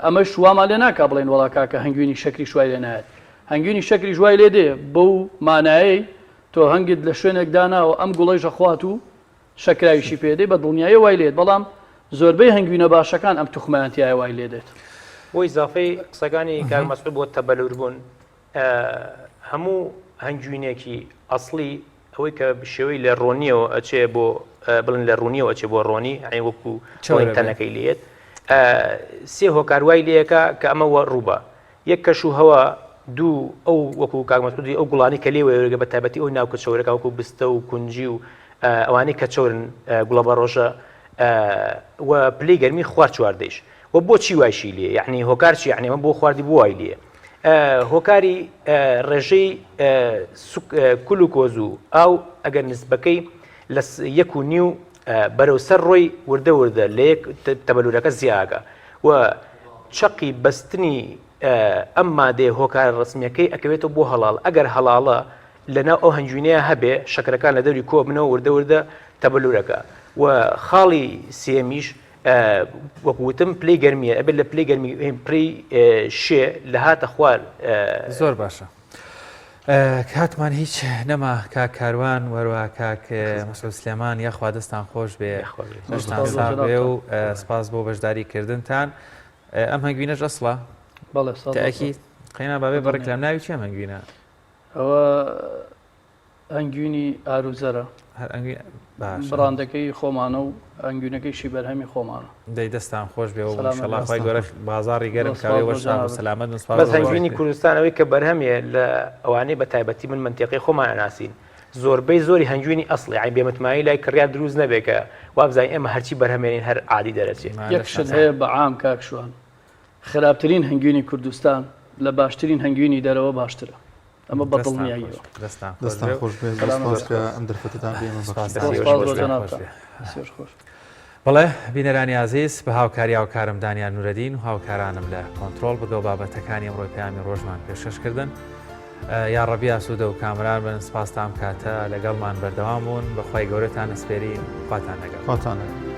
ئەمە شوامان لێ ناکا بڵێن وڵاکا کە هەنگوینی شەکری شوای لێ نایەت. هەنگوینی شەکری ژوای لێ دێ بەو مانایەی تۆ هەنگت لە شوێنێک داناوە ئەم گوڵەیژە خوات و شەکراویشی پێدەی بە دڵنیایی وای لێت بەڵام زۆربەی هەنگوینە باشەکان ئەم توخمایانتیایە وای لێ دێت. بۆی زافەی قسەکانی کار مەسعود بۆ تەبەلوربوون هەموو هەنگوینێکی ئەسڵی ئەوەی کە شێوەی لە ڕۆنیەوە ئەچێ بۆ بڵن لە ڕوونیەوە ئەچێ بۆ ڕۆنی ئەی وەکو تەنەکەی لێت سێ هۆکاروای لەیەکە کە ئەمە ڕووبە یەک کەش و هەوە دوو ئەو وەکو کاگمەسعودی ئەو گوڵانی کە لێوەرگە بە تایبەتی ئەو ناو کەچەورەکە وەکو بستە و کونجی و ئەوانەی کە چۆرن گوڵە بە ڕۆژە و پلەی گەرمی خوار چواردەیش و بۆچی وایشی لێ یعنی هۆکارچی یعنی ئەمە بۆ خواردی بۆ وای لێ هۆکاری ڕێژەی کولوکۆز و ئاو ئەگەر نسبەکەی لە 1.5 بەرەو سەر ڕۆی وردە وردە لە یەک تەبەلورەکە زیاگە و چەقی بەستنی ئەم مادێ هۆکار ڕسمیەکەی ئەکەوێتەوە بۆ هەڵاڵ ئەگەر هەڵاڵە لەناو ئەو هەنجوینەیە هەبێ شەکرەکان لە دەوری کۆبنەوە وردە وردە تەبەلورەکە و خاڵی سێمیش وەکوتم پلەی گەرمیە ئەبێت لە پلەی گەرمی پڕی شێ لە هاتە خوار زۆر باشە. کاتمان هیچ نەما کاک کاروان وەروە کاک مەسعود سلێمان یاخوا دەستان خۆش بێ دەشتان ساڵ بێ و سپاس بۆ بەشداریکردنتان. ئەم هەنگوینەش ئەسڵە تاکی قەینا بابێ بەڕێک لەم ناوی چێم هەنگوینە ئەوە هەنگوینی ئاروزەرە بڕاندەکەی خۆمانە و ئەنگوینەکەیشی بەرهەمی خۆمانە دەی دەستان خۆش بێ و شەڵافای گەورە بازاڕی گەرم کاوێ وەشان سەلامەت بەس هەنگوینی کوردستانەوەی کە بەرهەمیە لە ئەوانەی بە تایبەتی من منتیقی خۆمان ئەناسین زۆربەی زۆری هەنگوینی ئەسڵی عین بێمتمایی لای کڕیا دروست نەبێکە وابزای ئێمە هەرچی بەرهەمێنین هەر عادی دەرەچێت. یەکشت هەیە بە عام کاکشوان خراپترین هەنگوینی کوردستان لە باشترین هەنگوینی دەرەوە باشترە. ئەمە بەدڵنیاییەوە دەستان خۆش بێ کە ئەم دەرفەتتان خۆش. بەڵێ بینەرانی عزیز بە هاوکاری هاوکارم دانیان نورەدین و هاوکارانم لە کۆنتترۆل بگە و بابەتەکانی ئەمڕۆی پامی ڕۆژمان پێشکەشکردن یا ڕەبی ئاسوودە و کامران بن سپاس تام کاتە لەگەڵمان بەردەوام بوون بەخوای گەورەتان ئەسپێری خواتان لەگەڵ.